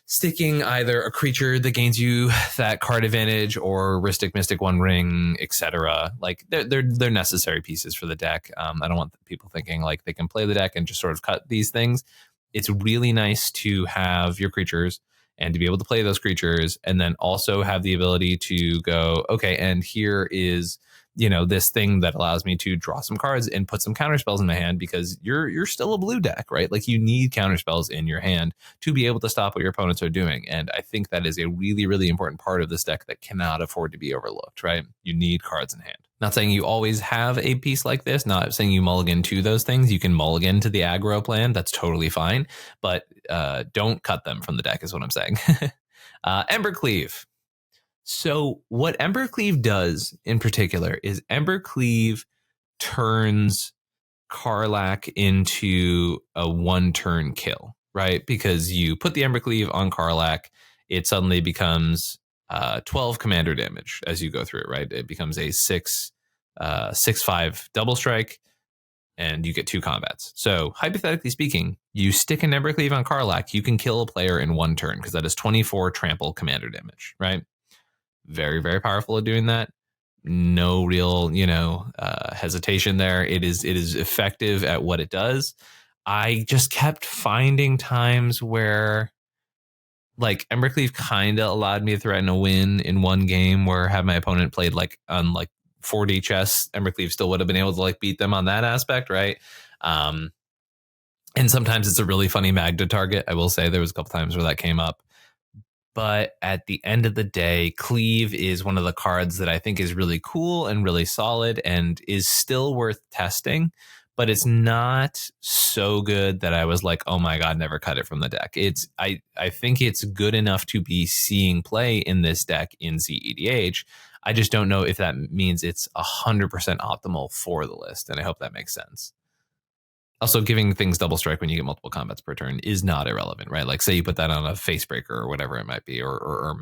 A: sticking either a creature that gains you that card advantage or Rhystic Mystic One Ring, etc. Like they're necessary pieces for the deck. I don't want people thinking like they can play the deck and just sort of cut these things. It's really nice to have your creatures and to be able to play those creatures and then also have the ability to go, okay, and here is, this thing that allows me to draw some cards and put some counter spells in my hand, because you're still a blue deck, right? Like you need counter spells in your hand to be able to stop what your opponents are doing. And I think that is a really, really important part of this deck that cannot afford to be overlooked, right? You need cards in hand. Not saying you always have a piece like this, not saying you mulligan to those things. You can mulligan to the aggro plan. That's totally fine, but don't cut them from the deck is what I'm saying. Embercleave. So what Embercleave does in particular is Embercleave turns Karlach into a one-turn kill, right? Because you put the Embercleave on Karlach, it suddenly becomes 12 commander damage as you go through it, right? It becomes a 6/5 double strike, and you get 2 combats. So hypothetically speaking, you stick an Embercleave on Karlach, you can kill a player in 1 turn, because that is 24 trample commander damage, right? Very, very powerful at doing that. No real, hesitation there. It is effective at what it does. I just kept finding times where like Embercleave kind of allowed me to threaten a win in one game where had my opponent played like on like 4D chess, Embercleave still would have been able to like beat them on that aspect, right? And sometimes it's a really funny Magda target. I will say there was a couple times where that came up. But at the end of the day, Cleave is one of the cards that I think is really cool and really solid and is still worth testing. But it's not so good that I was like, oh my God, never cut it from the deck. I think it's good enough to be seeing play in this deck in cEDH. I just don't know if that means it's 100% optimal for the list. And I hope that makes sense. Also, giving things double strike when you get multiple combats per turn is not irrelevant, right? Like say you put that on a Facebreaker or whatever it might be, or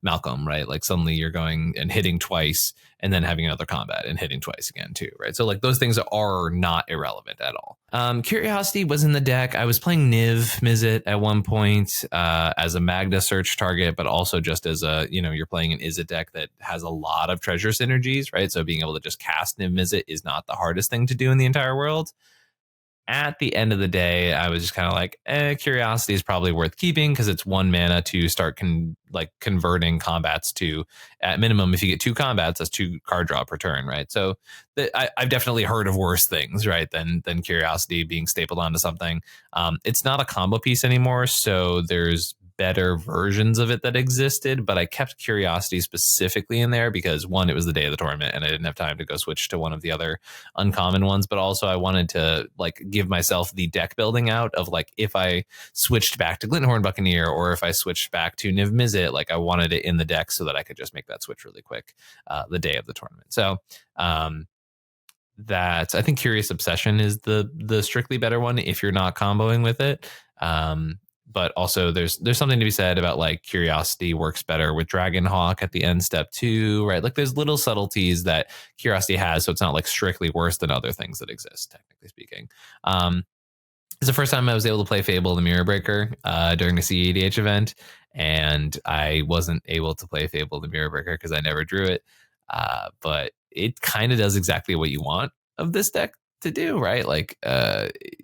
A: Malcolm, right? Like suddenly you're going and hitting twice and then having another combat and hitting twice again too, right? So like those things are not irrelevant at all. Curiosity was in the deck. I was playing Niv Mizzet at one point as a Magda search target, but also just as a, you're playing an Izzet deck that has a lot of treasure synergies, right? So being able to just cast Niv Mizzet is not the hardest thing to do in the entire world. At the end of the day, I was just kind of like, Curiosity is probably worth keeping because it's 1 mana to start converting combats to, at minimum, if you get 2 combats, that's 2 card draw per turn, right? So I've definitely heard of worse things, right, than Curiosity being stapled onto something. It's not a combo piece anymore, so there's better versions of it that existed, but I kept Curiosity specifically in there because 1, it was the day of the tournament and I didn't have time to go switch to one of the other uncommon ones, but also I wanted to like give myself the deck building out of like if I switched back to Glinthorn Buccaneer or if I switched back to Niv Mizzet, like I wanted it in the deck so that I could just make that switch really quick the day of the tournament. So that I think Curious Obsession is the strictly better one if you're not comboing with it. But also there's something to be said about like Curiosity works better with Dragonhawk at the end step 2, right? Like there's little subtleties that Curiosity has, so it's not like strictly worse than other things that exist, technically speaking. It's the first time I was able to play Fabled the Mirror Breaker during the cEDH event, and I wasn't able to play Fabled the Mirror Breaker because I never drew it. But it kind of does exactly what you want of this deck to do, right? Like,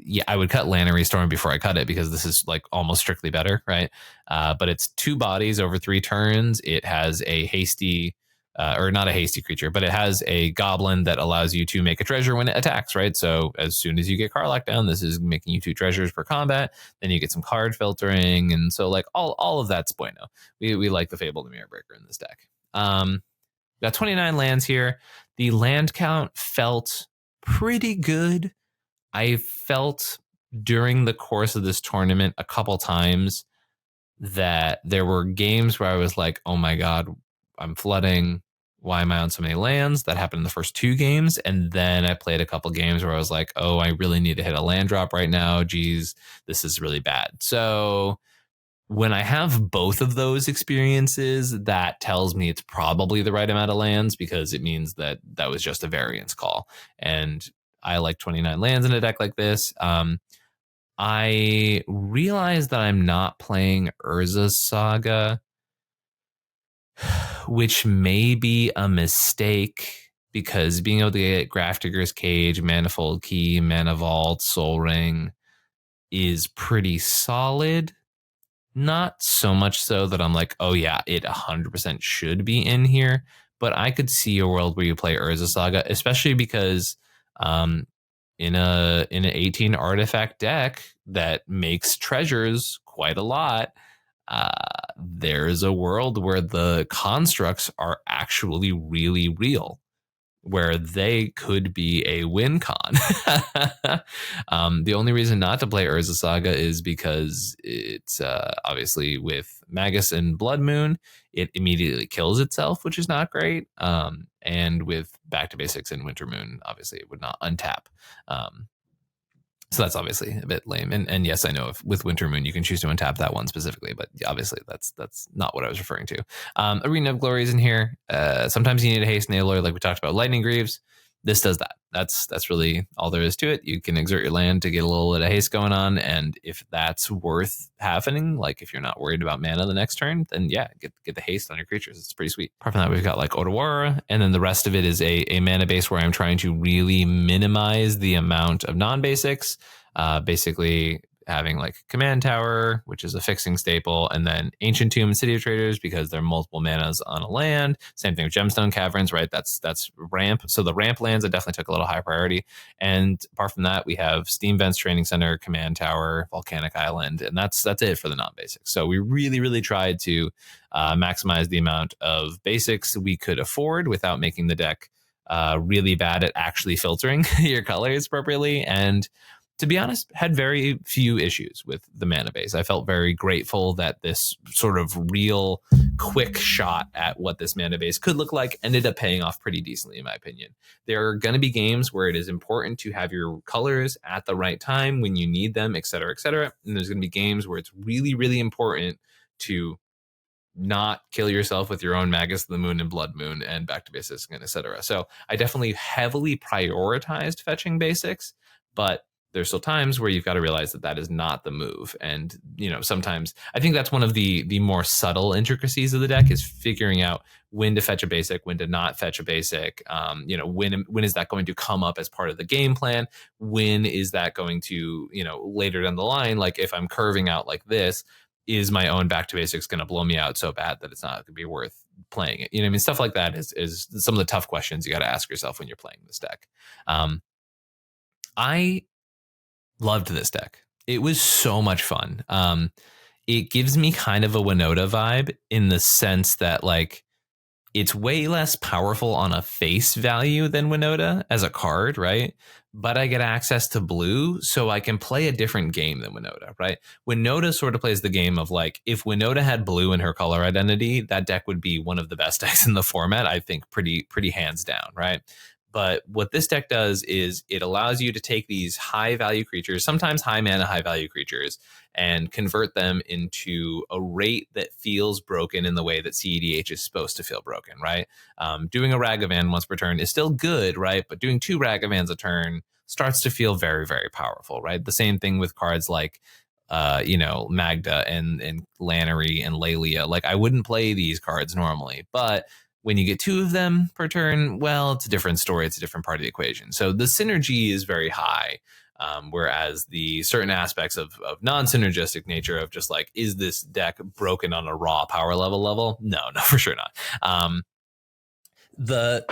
A: yeah, I would cut Lannery Storm before I cut it because this is like almost strictly better, right? But it's 2 bodies over 3 turns. It has a hasty, or not a hasty creature, but it has a goblin that allows you to make a treasure when it attacks, right? So as soon as you get Karlach down, this is making you 2 treasures per combat. Then you get some card filtering, and so like all of that's bueno. We like the Fable the Mirror Breaker in this deck. Got 29 lands here. The land count felt pretty good. I felt during the course of this tournament a couple times that there were games where I was like, oh my God, I'm flooding. Why am I on so many lands? That happened in the first 2 games. And then I played a couple games where I was like, oh, I really need to hit a land drop right now. Geez, this is really bad. So when I have both of those experiences, that tells me it's probably the right amount of lands because it means that that was just a variance call. And I like 29 lands in a deck like this. I realize that I'm not playing Urza's Saga, which may be a mistake because being able to get Grafdigger's Cage, Manifold Key, Mana Vault, Soul Ring is pretty solid. Not so much so that I'm like, oh yeah, it 100% should be in here. But I could see a world where you play Urza Saga, especially because in an 18 artifact deck that makes treasures quite a lot, there's a world where the constructs are actually really real, where they could be a win con. The only reason not to play Urza Saga is because it's obviously with Magus and Blood Moon, it immediately kills itself, which is not great. And with Back to Basics and Winter Moon, obviously it would not untap. So that's obviously a bit lame. And yes, I know with Winter Moon, you can choose to untap that one specifically, but obviously that's not what I was referring to. Arena of Glory is in here. Sometimes you need a haste nailer, like we talked about Lightning Greaves. This does that. That's really all there is to it. You can exert your land to get a little bit of haste going on. And if that's worth happening, like if you're not worried about mana the next turn, then yeah, get the haste on your creatures. It's pretty sweet. Apart from that, we've got like Otawara, and then the rest of it is a mana base where I'm trying to really minimize the amount of non-basics. Basically having like Command Tower, which is a fixing staple, and then Ancient Tomb and City of Traders because they're multiple manas on a land. Same thing with Gemstone Caverns, right? That's ramp. So the ramp lands I definitely took a little high priority. And apart from that, we have Steam Vents Training Center, Command Tower, Volcanic Island, and that's it for the non-basics. So we really tried to maximize the amount of basics we could afford without making the deck really bad at actually filtering your colors appropriately. And to be honest, had very few issues with the mana base. I felt very grateful that this sort of real quick shot at what this mana base could look like ended up paying off pretty decently, in my opinion. There are going to be games where it is important to have your colors at the right time when you need them, et cetera, et cetera. And there's going to be games where it's really important to not kill yourself with your own Magus of the Moon and Blood Moon and Back to Basics, and et cetera. So I definitely heavily prioritized fetching basics, but there's still times where you've got to realize that is not the move. And, you know, sometimes I think that's one of the more subtle intricacies of the deck is figuring out when to fetch a basic, when to not fetch a basic. You know, when is that going to come up as part of the game plan? When is that going to, you know, later down the line, like if I'm curving out like this, is my own Back to Basics going to blow me out so bad that it's not going to be worth playing it? You know what I mean? Stuff like that is some of the tough questions you got to ask yourself when you're playing this deck. I loved this deck. It was so much fun. It gives me kind of a Winota vibe in the sense that like it's way less powerful on a face value than Winota as a card, right? But I get access to blue, so I can play a different game than Winota, right? Winota sort of plays the game of like, if Winota had blue in her color identity, that deck would be one of the best decks in the format, I think pretty hands down, right? But what this deck does is it allows you to take these high value creatures, sometimes high mana, high value creatures, and convert them into a rate that feels broken in the way that cEDH is supposed to feel broken, right? Doing a Ragavan once per turn is still good, right? But doing 2 Ragavans a turn starts to feel very powerful, right? The same thing with cards like you know, Magda and Lannery and Lelia. Like I wouldn't play these cards normally, but when you get 2 of them per turn, well, it's a different story. It's a different part of the equation. So the synergy is very high, whereas the certain aspects of non-synergistic nature of just like, is this deck broken on a raw power level? No, for sure not. The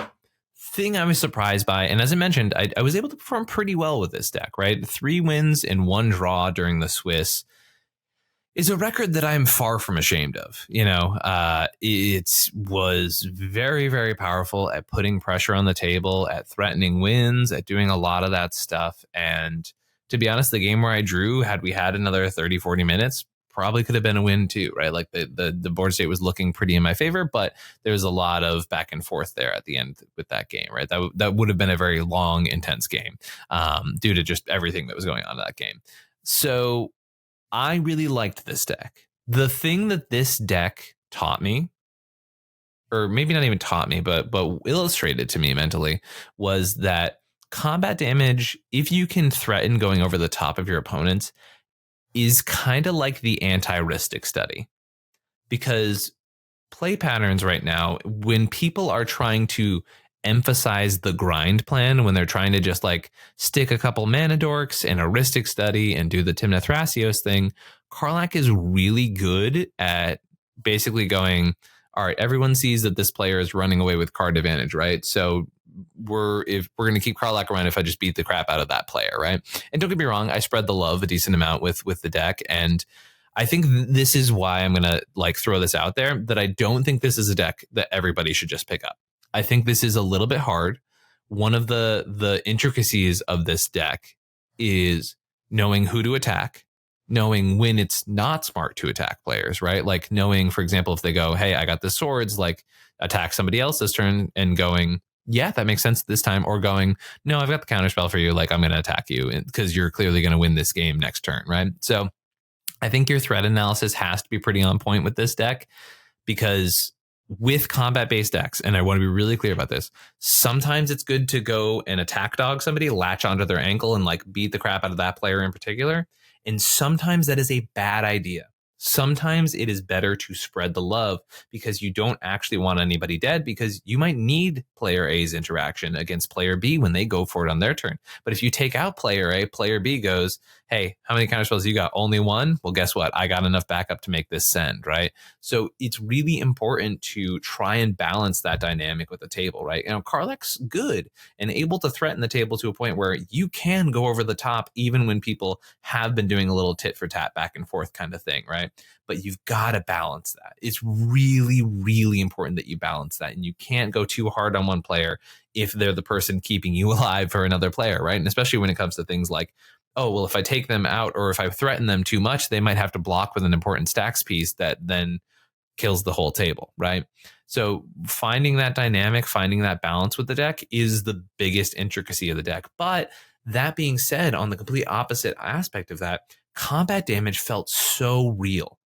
A: thing I was surprised by, and as I mentioned, I was able to perform pretty well with this deck, right? 3 wins and 1 draw during the Swiss is a record that I'm far from ashamed of. You know, it was very powerful at putting pressure on the table, at threatening wins, at doing a lot of that stuff. And to be honest, the game where I drew, had we had another 30, 40 minutes, probably could have been a win too, right? Like the board state was looking pretty in my favor, but there was a lot of back and forth there at the end with that game, right? That would have been a very long, intense game due to just everything that was going on in that game. So I really liked this deck. The thing that this deck taught me, or maybe not even taught me, but illustrated to me mentally, was that combat damage, if you can threaten going over the top of your opponents, is kind of like the anti-heuristic study. Because play patterns right now, when people are trying to emphasize the grind plan, when they're trying to just like stick a couple mana dorks and a heuristic study and do the Timna Thrasios thing, Karlach is really good at basically going, all right, everyone sees that this player is running away with card advantage, right? So if we're going to keep Karlach around, if I just beat the crap out of that player, right? And don't get me wrong, I spread the love a decent amount with the deck, and I think this is why I'm going to like throw this out there, that I don't think this is a deck that everybody should just pick up. I think this is a little bit hard. One of the intricacies of this deck is knowing who to attack, knowing when it's not smart to attack players, right? Like knowing, for example, if they go, hey, I got the swords, like attack somebody else this turn, and going, yeah, that makes sense this time, or going, no, I've got the counter spell for you, like I'm going to attack you because you're clearly going to win this game next turn, right? So I think your threat analysis has to be pretty on point with this deck, because with combat-based decks, and I want to be really clear about this, sometimes it's good to go and attack dog somebody, latch onto their ankle, and like beat the crap out of that player in particular. And sometimes that is a bad idea. Sometimes it is better to spread the love, because you don't actually want anybody dead, because you might need player A's interaction against player B when they go for it on their turn. But if you take out player A, player B goes, hey, how many counterspells you got? Only one? Well, guess what? I got enough backup to make this send, right? So it's really important to try and balance that dynamic with the table, right? You know, Karlach's good and able to threaten the table to a point where you can go over the top, even when people have been doing a little tit for tat back and forth kind of thing, right? But you've got to balance that. It's really, really important that you balance that. And you can't go too hard on one player if they're the person keeping you alive for another player, right? And especially when it comes to things like, oh, well, if I take them out or if I threaten them too much, they might have to block with an important Stax piece that then kills the whole table, right? So finding that dynamic, finding that balance with the deck is the biggest intricacy of the deck. But that being said, on the complete opposite aspect of that, combat damage felt so real.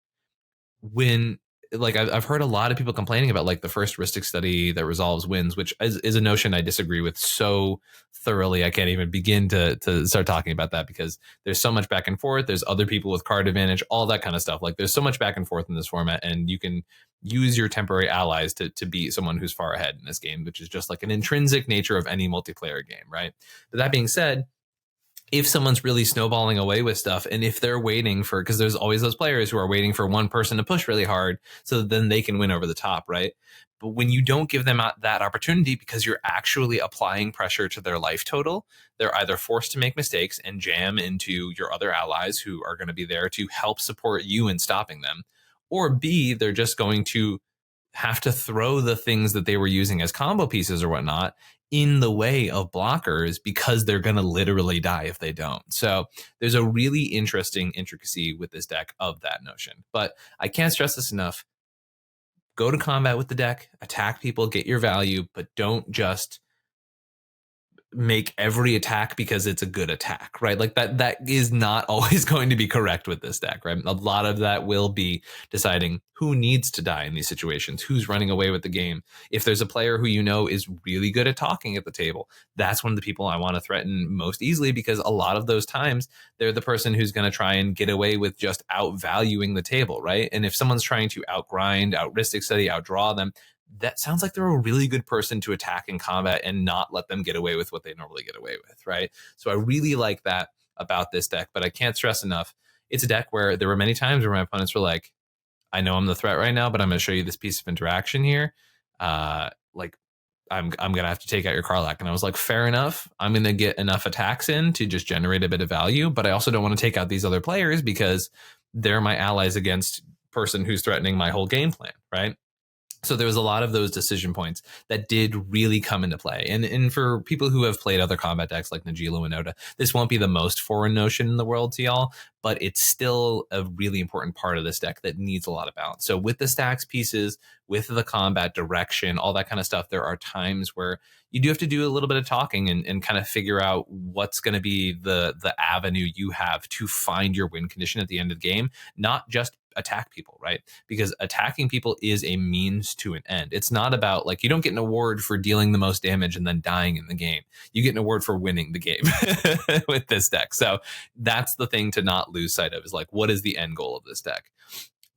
A: When, like, I've heard a lot of people complaining about like the first heuristic study that resolves wins, which is a notion I disagree with so thoroughly. I can't even begin to start talking about that, because there's so much back and forth. There's other people with card advantage, all that kind of stuff. Like there's so much back and forth in this format, and you can use your temporary allies to beat someone who's far ahead in this game, which is just like an intrinsic nature of any multiplayer game, right? But that being said, if someone's really snowballing away with stuff, and if they're waiting for, because there's always those players who are waiting for one person to push really hard so that then they can win over the top, right? But when you don't give them that opportunity, because you're actually applying pressure to their life total, they're either forced to make mistakes and jam into your other allies who are going to be there to help support you in stopping them, or B, they're just going to have to throw the things that they were using as combo pieces or whatnot in the way of blockers, because they're going to literally die if they don't. So there's a really interesting intricacy with this deck of that notion. But I can't stress this enough. Go to combat with the deck, attack people, get your value, but don't just make every attack because it's a good attack, right? Like that is not always going to be correct with this deck, right? A lot of that will be deciding who needs to die in these situations, who's running away with the game. If there's a player who you know is really good at talking at the table, that's one of the people I want to threaten most easily, because a lot of those times they're the person who's going to try and get away with just outvaluing the table, right? And if someone's trying to outgrind, outrhistic study, outdraw them, that sounds like they're a really good person to attack in combat and not let them get away with what they normally get away with, right? So I really like that about this deck, but I can't stress enough, it's a deck where there were many times where my opponents were like, I know I'm the threat right now, but I'm going to show you this piece of interaction here. Like I'm going to have to take out your Karlach. And I was like, fair enough. I'm going to get enough attacks in to just generate a bit of value, but I also don't want to take out these other players because they're my allies against person who's threatening my whole game plan, right? So there was a lot of those decision points that did really come into play. And for people who have played other combat decks like Najeela and Oda, this won't be the most foreign notion in the world to y'all, but it's still a really important part of this deck that needs a lot of balance. So with the Stax pieces, with the combat direction, all that kind of stuff, there are times where you do have to do a little bit of talking and kind of figure out what's going to be the avenue you have to find your win condition at the end of the game, not just attack people, right? Because attacking people is a means to an end. It's not about like, you don't get an award for dealing the most damage and then dying in the game. You get an award for winning the game with this deck. So that's the thing to not lose sight of, is like, what is the end goal of this deck?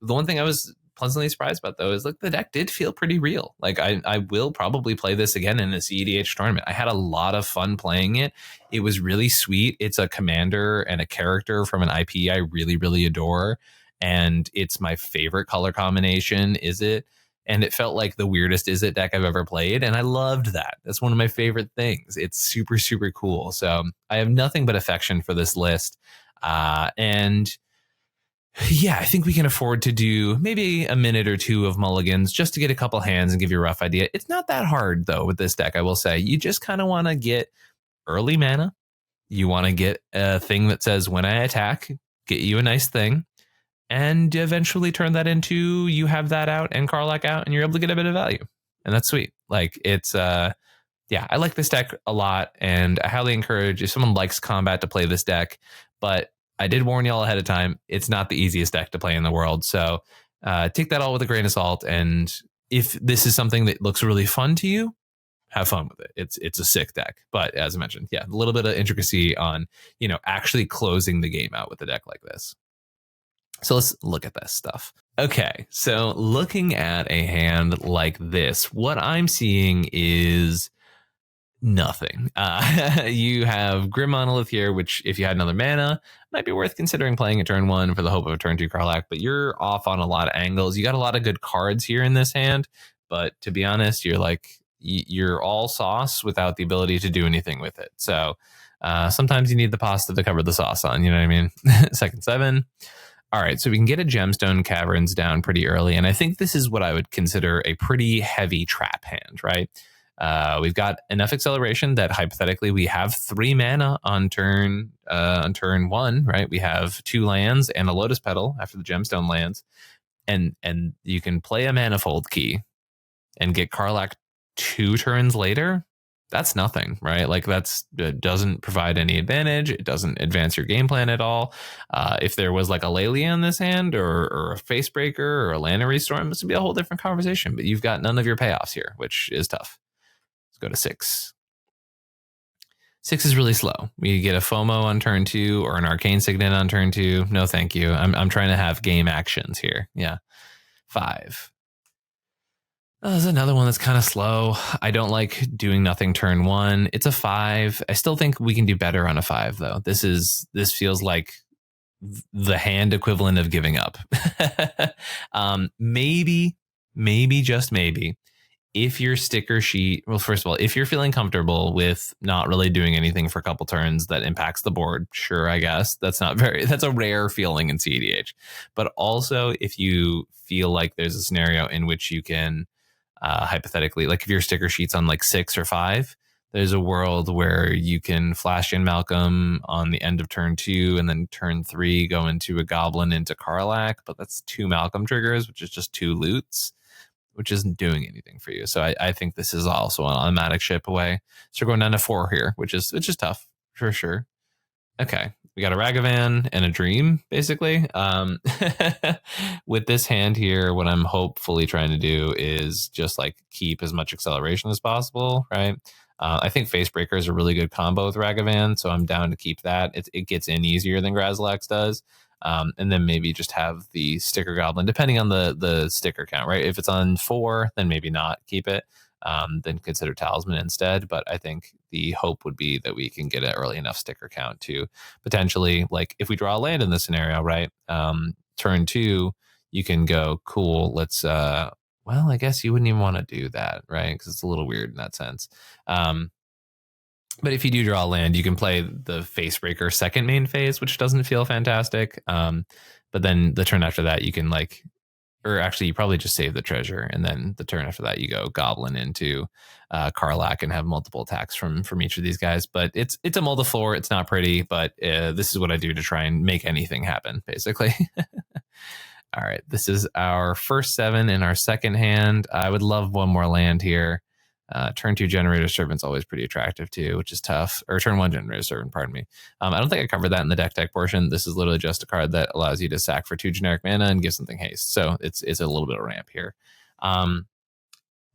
A: The one thing I was pleasantly surprised about, though, is like the deck did feel pretty real. Like I will probably play this again in a cEDH tournament. I had a lot of fun playing it. It was really sweet. It's a commander and a character from an IP I really, really adore. And it's my favorite color combination, Is It? And it felt like the weirdest Is It deck I've ever played. And I loved that. That's one of my favorite things. It's super, super cool. So I have nothing but affection for this list. And yeah, I think we can afford to do maybe a minute or two of mulligans just to get a couple hands and give you a rough idea. It's not that hard, though, with this deck, I will say. You just kind of want to get early mana. You want to get a thing that says, when I attack, get you a nice thing. And eventually turn that into, you have that out and Karlach out, and you're able to get a bit of value. And that's sweet. Like, it's, yeah, I like this deck a lot. And I highly encourage, if someone likes combat, to play this deck. But I did warn y'all ahead of time, it's not the easiest deck to play in the world. So take that all with a grain of salt. And if this is something that looks really fun to you, have fun with it. It's a sick deck. But as I mentioned, yeah, a little bit of intricacy on, actually closing the game out with a deck like this. So let's look at this stuff. Okay, so looking at a hand like this, what I'm seeing is nothing. You have Grim Monolith here, which if you had another mana, might be worth considering playing a turn 1 for the hope of a turn 2 Karlach, but you're off on a lot of angles. You got a lot of good cards here in this hand, but to be honest, you're all sauce without the ability to do anything with it. So sometimes you need the pasta to cover the sauce on, you know what I mean? Second 7. All right, so we can get a Gemstone Caverns down pretty early, and I think this is what I would consider a pretty heavy trap hand, right? We've got enough acceleration that hypothetically we have 3 mana on turn 1, right? We have 2 lands and a Lotus Petal after the Gemstone lands, and you can play a Manifold Key and get Karlach 2 turns later. That's nothing, right? Like that doesn't provide any advantage. It doesn't advance your game plan at all. If there was like a Lelia in this hand or a Facebreaker or a Lantern Restorm, this would be a whole different conversation. But you've got none of your payoffs here, which is tough. Let's go to 6. 6 is really slow. We get a FOMO on turn 2 or an Arcane Signet on turn 2. No, thank you. I'm trying to have game actions here. Yeah. 5. Oh, there's another one that's kind of slow. I don't like doing nothing turn 1. It's a 5. I still think we can do better on a 5, though. This feels like the hand equivalent of giving up. Maybe, just maybe, if your sticker sheet, well, first of all, if you're feeling comfortable with not really doing anything for a couple turns that impacts the board, sure, I guess. That's a rare feeling in cEDH. But also, if you feel like there's a scenario in which you can, hypothetically, like if your sticker sheet's on like 6 or 5, there's a world where you can flash in Malcolm on the end of turn 2 and then turn 3 go into a Goblin into Karlach, but that's 2 Malcolm triggers, which is just 2 loots, which isn't doing anything for you. So I think this is also an automatic ship away. So we're going down to 4 here, which is tough for sure. Okay, we got a Ragavan and a Dream, basically. With this hand here, what I'm hopefully trying to do is just like keep as much acceleration as possible, right? I think Facebreaker is a really good combo with Ragavan, so I'm down to keep that. It gets in easier than Grazlax does. And then maybe just have the Sticker Goblin, depending on the sticker count, right? If it's on 4, then maybe not keep it. Then consider Talisman instead. But I think the hope would be that we can get an early enough sticker count to potentially, like if we draw a land in this scenario, right? Turn 2, you can go, cool, let's, well, I guess you wouldn't even want to do that, right? Because it's a little weird in that sense. But if you do draw a land, you can play the Facebreaker second main phase, which doesn't feel fantastic. But then the turn after that, you can like, or actually you probably just save the treasure. And then the turn after that, you go Goblin into Karlach and have multiple attacks from each of these guys. But it's a multi-floor. It's not pretty, but this is what I do to try and make anything happen, basically. All right, this is our first 7 in our second hand. I would love one more land here. Turn 2 Generator Servant's always pretty attractive too, which is tough. Or turn 1 Generator Servant, pardon me. I don't think I covered that in the deck portion. This is literally just a card that allows you to sack for 2 generic mana and give something haste. So it's a little bit of ramp here.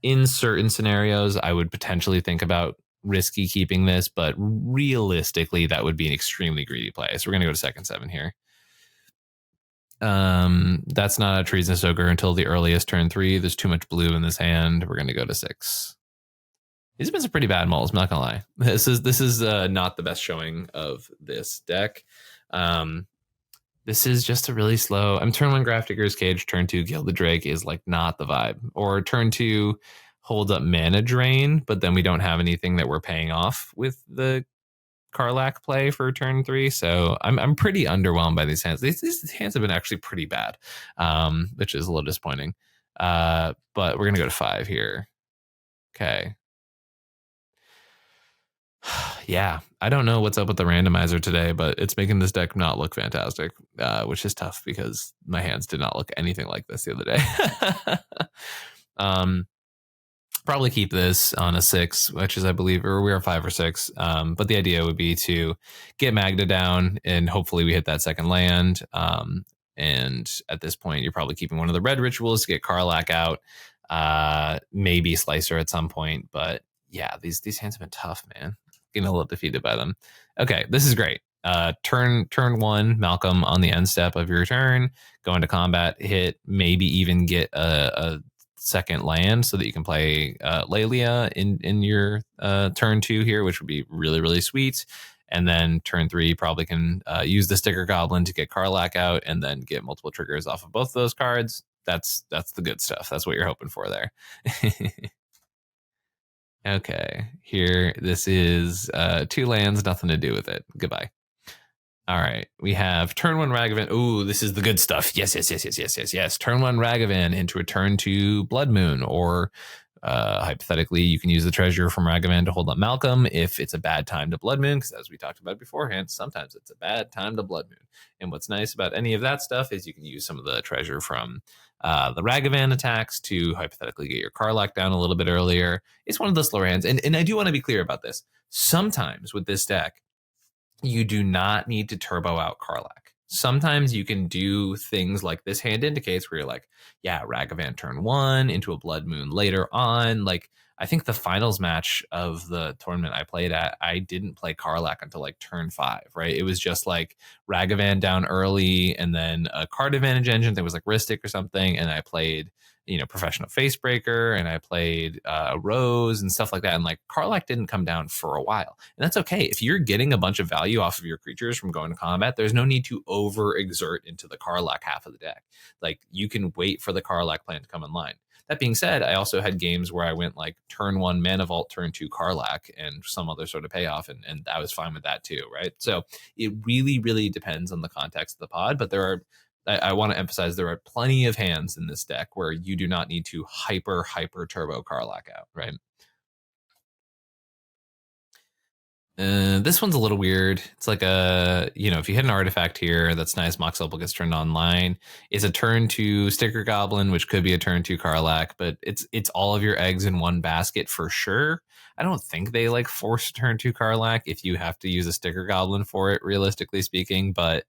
A: In certain scenarios, I would potentially think about risky keeping this, but realistically, that would be an extremely greedy play. So we're going to go to second 7 here. That's not a Treasonous Ogre until the earliest turn 3. There's too much blue in this hand. We're going to go to 6. These have been some pretty bad mulls, I'm not gonna lie. This is not the best showing of this deck. This is just a really slow. Turn 1 Grafdigger's Cage, turn 2 Gilded Drake is like not the vibe. Or turn 2 hold up mana drain, but then we don't have anything that we're paying off with the Karlach play for turn 3. So I'm pretty underwhelmed by these hands. These hands have been actually pretty bad, which is a little disappointing. But we're gonna go to 5 here. Okay. Yeah, I don't know what's up with the randomizer today, but it's making this deck not look fantastic, which is tough because my hands did not look anything like this the other day. Probably keep this on a 6, which is, I believe, or we're 5 or 6. But the idea would be to get Magda down, and hopefully we hit that second land. And at this point, you're probably keeping one of the red rituals to get Karlach out, maybe Slicer at some point. But yeah, these hands have been tough, man. Getting a little defeated by them. Okay, this is great. Turn 1, Malcolm on the end step of your turn, go into combat, hit, maybe even get a second land so that you can play Lelia in your turn 2 here, which would be really, really sweet. And then turn 3 probably can use the Sticker Goblin to get Karlach out and then get multiple triggers off of both of those cards. That's the good stuff. That's what you're hoping for there. Okay, here, this is 2 lands, nothing to do with it. Goodbye. All right, we have turn 1 Ragavan. Ooh, this is the good stuff. Yes. Turn 1 Ragavan into a turn 2 Blood Moon, or hypothetically, you can use the treasure from Ragavan to hold up Malcolm if it's a bad time to Blood Moon, because as we talked about beforehand, sometimes it's a bad time to Blood Moon. And what's nice about any of that stuff is you can use some of the treasure from the Ragavan attacks to hypothetically get your Karlach down a little bit earlier. It's one of the slower hands. And I do want to be clear about this. Sometimes with this deck, you do not need to turbo out Karlach. Sometimes you can do things like this hand indicates where you're like, yeah, Ragavan turn 1 into a Blood Moon later on. Like, I think the finals match of the tournament I played at, I didn't play Karlach until like turn 5, right? It was just like Ragavan down early and then a card advantage engine that was like Ristic or something. And I played, Professional Facebreaker, and I played Rose and stuff like that. And like Karlach didn't come down for a while. And that's okay. If you're getting a bunch of value off of your creatures from going to combat, there's no need to overexert into the Karlach half of the deck. Like, you can wait for the Karlach plan to come online. That being said, I also had games where I went like turn 1 Mana Vault, turn 2 Karlach, and some other sort of payoff, and I was fine with that too, right? So it really, really depends on the context of the pod, but I want to emphasize there are plenty of hands in this deck where you do not need to hyper turbo Karlach out, right? This one's a little weird. It's like if you hit an artifact here, that's nice. Mox Opal gets turned online. It's a turn 2 Sticker Goblin, which could be a turn 2 Karlach, but it's all of your eggs in one basket for sure. I don't think they like force turn 2 Karlach if you have to use a Sticker Goblin for it, realistically speaking, but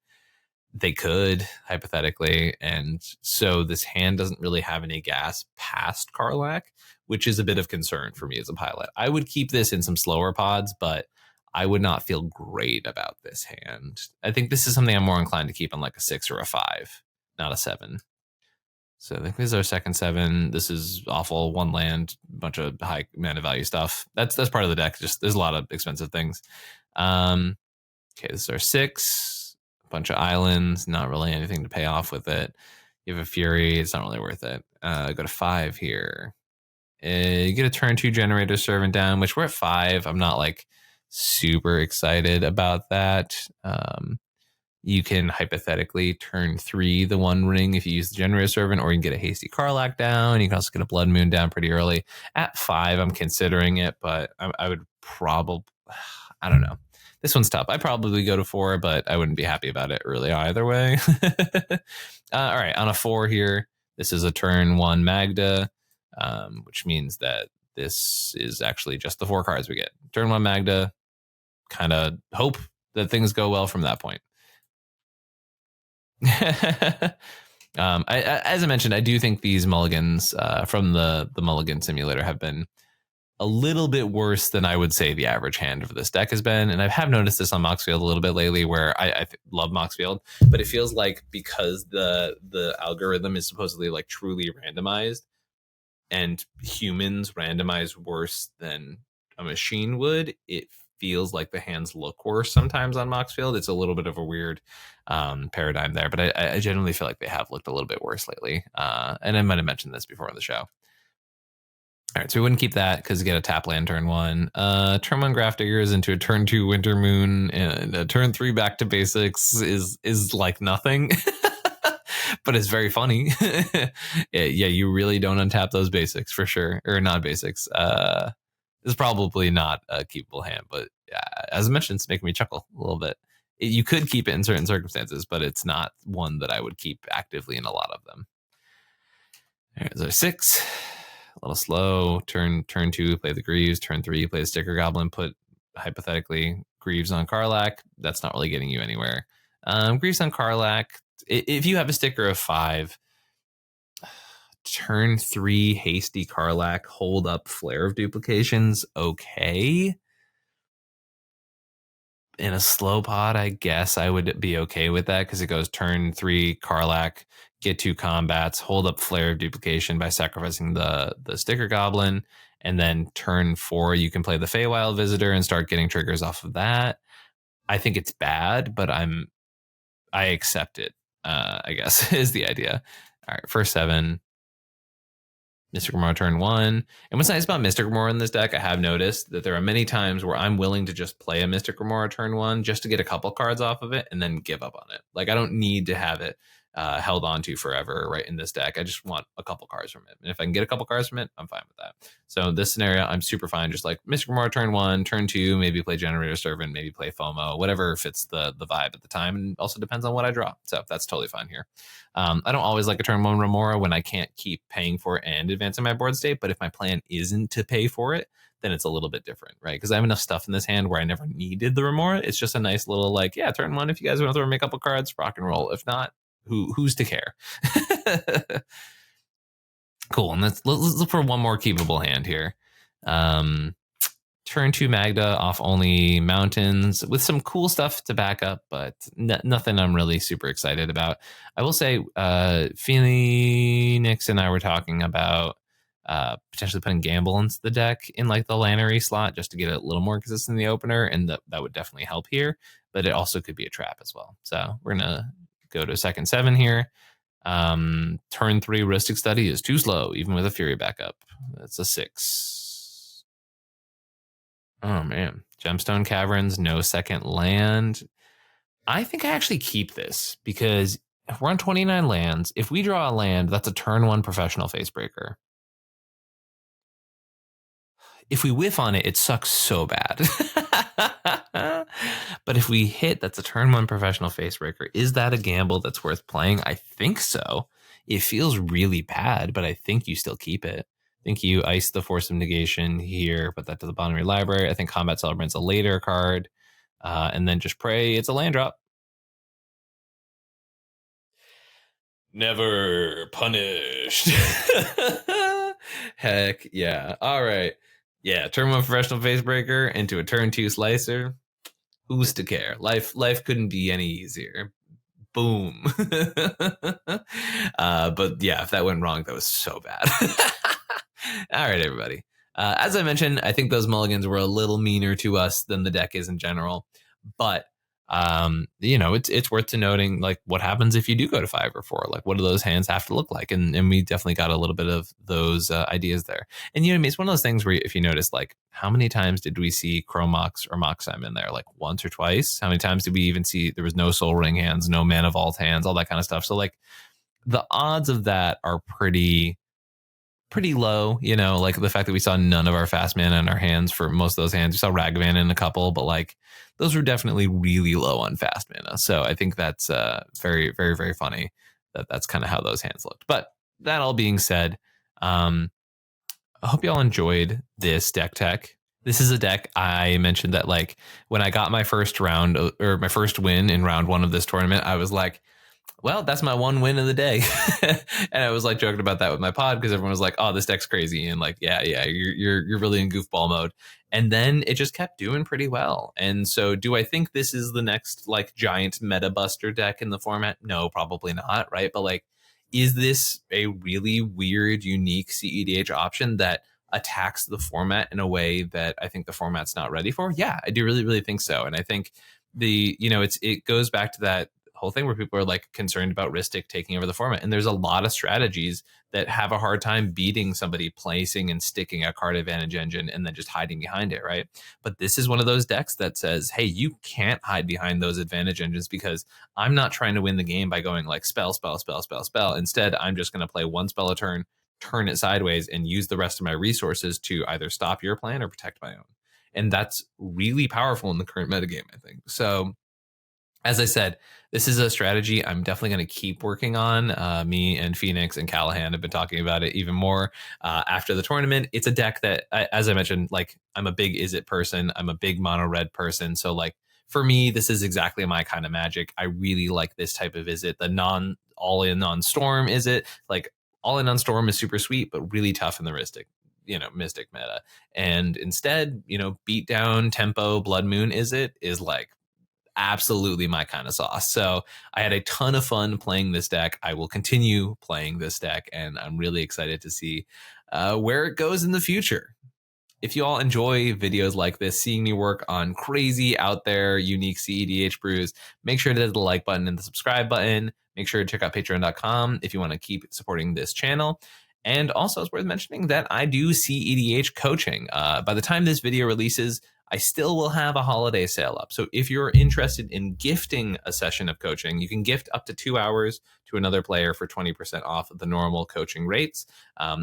A: they could, hypothetically. And so this hand doesn't really have any gas past Karlach, which is a bit of concern for me as a pilot. I would keep this in some slower pods, but I would not feel great about this hand. I think this is something I'm more inclined to keep on like a 6 or a 5, not a 7. So I think this is our second 7. This is awful. 1 land, bunch of high mana value stuff. That's part of the deck. Just there's a lot of expensive things. Okay, this is our 6. A bunch of islands, not really anything to pay off with it. You have a Fury, it's not really worth it. Go to 5 here. You get a turn 2 Generator Servant down, which we're at 5. I'm not like super excited about that. You can hypothetically turn 3 the 1 ring if you use the Generator Servant, or you can get a hasty Karlach down. You can also get a Blood Moon down pretty early. At 5, I'm considering it, but I would probably, I don't know. This one's tough. I'd probably go to 4, but I wouldn't be happy about it really either way. All right, on a 4 here, this is a turn 1 Magda, which means that this is actually just the 4 cards we get. Turn 1 Magda, kind of hope that things go well from that point. As I mentioned, I do think these mulligans from the Mulligan simulator have been a little bit worse than I would say the average hand of this deck has been. And I have noticed this on Moxfield a little bit lately, where I love Moxfield, but it feels like because the algorithm is supposedly like truly randomized, and humans randomize worse than a machine would, it feels like the hands look worse sometimes on Moxfield. It's a little bit of a weird paradigm there, but I generally feel like they have looked a little bit worse lately. And I might have mentioned this before on the show. All right, so we wouldn't keep that because you get a tap land turn 1. Turn 1 Grafdiggers into a turn 2 Winter Moon, and a turn 3 back to basics is like nothing. But it's very funny. Yeah, you really don't untap those basics for sure, or not basics. It's probably not a keepable hand, but as I mentioned, it's making me chuckle a little bit. You could keep it in certain circumstances, but it's not one that I would keep actively in a lot of them. All right, so 6. A little slow. Turn 2, play the Greaves. Turn 3, play the Sticker Goblin. Put, hypothetically, Greaves on Karlach. That's not really getting you anywhere. Greaves on Karlach. If you have a sticker of 5, turn 3, hasty Karlach, hold up Flare of Duplications. Okay. In a slow pot, I guess I would be okay with that because it goes turn 3, Karlach, get 2 combats, hold up Flare of Duplication by sacrificing the Sticker Goblin, and then turn 4, you can play the Feywild Visitor and start getting triggers off of that. I think it's bad, but I accept it, I guess, is the idea. All right, first 7. Mystic Remora turn 1. And what's nice about Mystic Remora in this deck, I have noticed that there are many times where I'm willing to just play a Mystic Remora turn 1 just to get a couple cards off of it and then give up on it. Like, I don't need to have it held on to forever, right, in this deck. I just want a couple cards from it. And if I can get a couple cards from it, I'm fine with that. So in this scenario, I'm super fine. Just like Mystic Remora turn 1, turn 2, maybe play Generator Servant, maybe play FOMO, whatever fits the vibe at the time. And also depends on what I draw. So that's totally fine here. I don't always like a turn 1 Remora when I can't keep paying for it and advancing my board state. But if my plan isn't to pay for it, then it's a little bit different, right? Because I have enough stuff in this hand where I never needed the Remora. It's just a nice little like, yeah, turn 1. If you guys want to throw me a couple cards, rock and roll. If not, who's to care? Cool. And let's look for one more keepable hand here. Turn 2 Magda off only mountains with some cool stuff to back up, but nothing I'm really super excited about. I will say, Phoenix and I were talking about potentially putting Gamble into the deck in like the Lannery slot just to get it a little more consistent in the opener, and that would definitely help here, but it also could be a trap as well. So we're going to go to second 7 here. Turn 3 Ristic Study is too slow, even with a Fury backup. That's a 6. Oh, man. Gemstone Caverns, no second land. I think I actually keep this because if we're on 29 lands, if we draw a land, that's a turn 1 Professional Facebreaker. If we whiff on it, it sucks so bad. But if we hit, that's a turn 1 Professional Facebreaker. Is that a gamble that's worth playing? I think so. It feels really bad, but I think you still keep it. I think you ice the Force of Negation here, put that to the bottom of your library. I think Combat Celebrant's a later card. And then just pray it's a land drop. Never punished. Heck yeah. All right. Yeah, turn 1 Professional Facebreaker into a turn 2 Slicer. Who's to care? Life couldn't be any easier. Boom. But yeah, if that went wrong, that was so bad. All right, everybody. As I mentioned, I think those mulligans were a little meaner to us than the deck is in general. But it's worth to noting like what happens if you do go to 5 or 4. Like, what do those hands have to look like? And we definitely got a little bit of those ideas there. And you know what I mean? It's one of those things where if you notice, like, how many times did we see Chromox or Moxem in there? Like once or twice? How many times did we even see there was no Soul Ring hands, no Mana Vault hands, all that kind of stuff? So like the odds of that are pretty low, like the fact that we saw none of our fast mana in our hands for most of those hands. We saw Ragavan in a couple, but like those were definitely really low on fast mana. So I think that's very, very, very funny that's kind of how those hands looked. But that all being said, I hope y'all enjoyed this deck tech. This is a deck I mentioned that like when I got my first round or my first win in round 1 of this tournament, I was like, well, that's my one win of the day. And I was like joking about that with my pod because everyone was like, oh, this deck's crazy. And like, yeah, you're really in goofball mode. And then it just kept doing pretty well. And so do I think this is the next like giant meta buster deck in the format? No, probably not. Right. But like, is this a really weird, unique CEDH option that attacks the format in a way that I think the format's not ready for? Yeah, I do really, really think so. And I think it goes back to that whole thing where people are like concerned about Ristic taking over the format. And there's a lot of strategies that have a hard time beating somebody placing and sticking a card advantage engine and then just hiding behind it, right? But this is one of those decks that says, hey, you can't hide behind those advantage engines because I'm not trying to win the game by going like spell, spell, spell, spell, spell. Instead, I'm just going to play one spell a turn it sideways, and use the rest of my resources to either stop your plan or protect my own. And that's really powerful in the current metagame, I think. So as I said, this is a strategy I'm definitely going to keep working on. Me and Phoenix and Callahan have been talking about it even more after the tournament. It's a deck that, as I mentioned, like I'm a big Izzet person. I'm a big mono red person. So like for me, this is exactly my kind of magic. I really like this type of Izzet. The non all in on Storm Izzet. Like all in on Storm is super sweet, but really tough in the Mystic meta. And instead, Beatdown, Tempo, Blood Moon Izzet is like absolutely my kind of sauce. So I had a ton of fun playing this deck. I will continue playing this deck, and I'm really excited to see where it goes in the future. If you all enjoy videos like this, seeing me work on crazy out there, unique cEDH brews, make sure to hit the like button and the subscribe button. Make sure to check out patreon.com if you want to keep supporting this channel. And also, it's worth mentioning that I do cEDH coaching. By the time this video releases, I still will have a holiday sale up. So if you're interested in gifting a session of coaching, you can gift up to 2 hours to another player for 20% off of the normal coaching rates.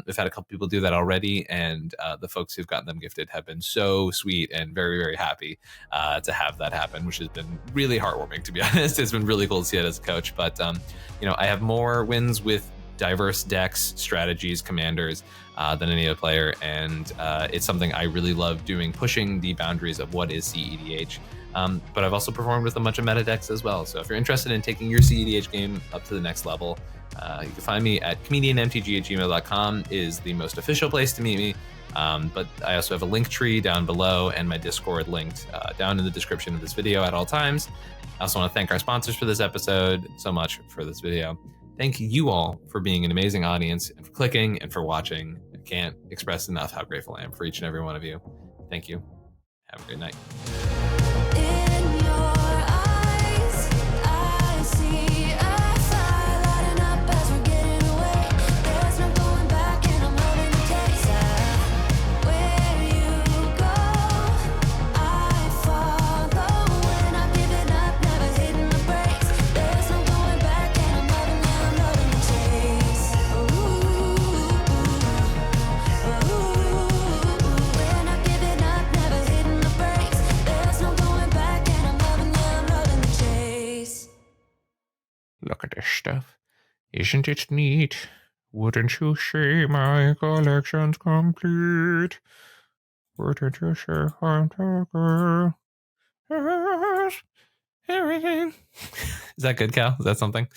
A: We've had a couple people do that already, and the folks who've gotten them gifted have been so sweet and very, very happy to have that happen, which has been really heartwarming, to be honest. It's been really cool to see it as a coach. But, I have more wins with diverse decks, strategies, commanders than any other player, and it's something I really love doing, pushing the boundaries of what is cEDH. But I've also performed with a bunch of meta decks as well. So if you're interested in taking your cEDH game up to the next level, you can find me at comedianmtg@gmail.com is the most official place to meet me. But I also have a link tree down below and my Discord linked down in the description of this video at all times. I also want to thank our sponsors for this episode so much for this video. Thank you all for being an amazing audience and for clicking and for watching. I can't express enough how grateful I am for each and every one of you. Thank you. Have a great night. Look at this stuff. Isn't it neat? Wouldn't you say my collection's complete? Wouldn't you say I'm the girl? Yes, everything. Is that good, Cal? Is that something?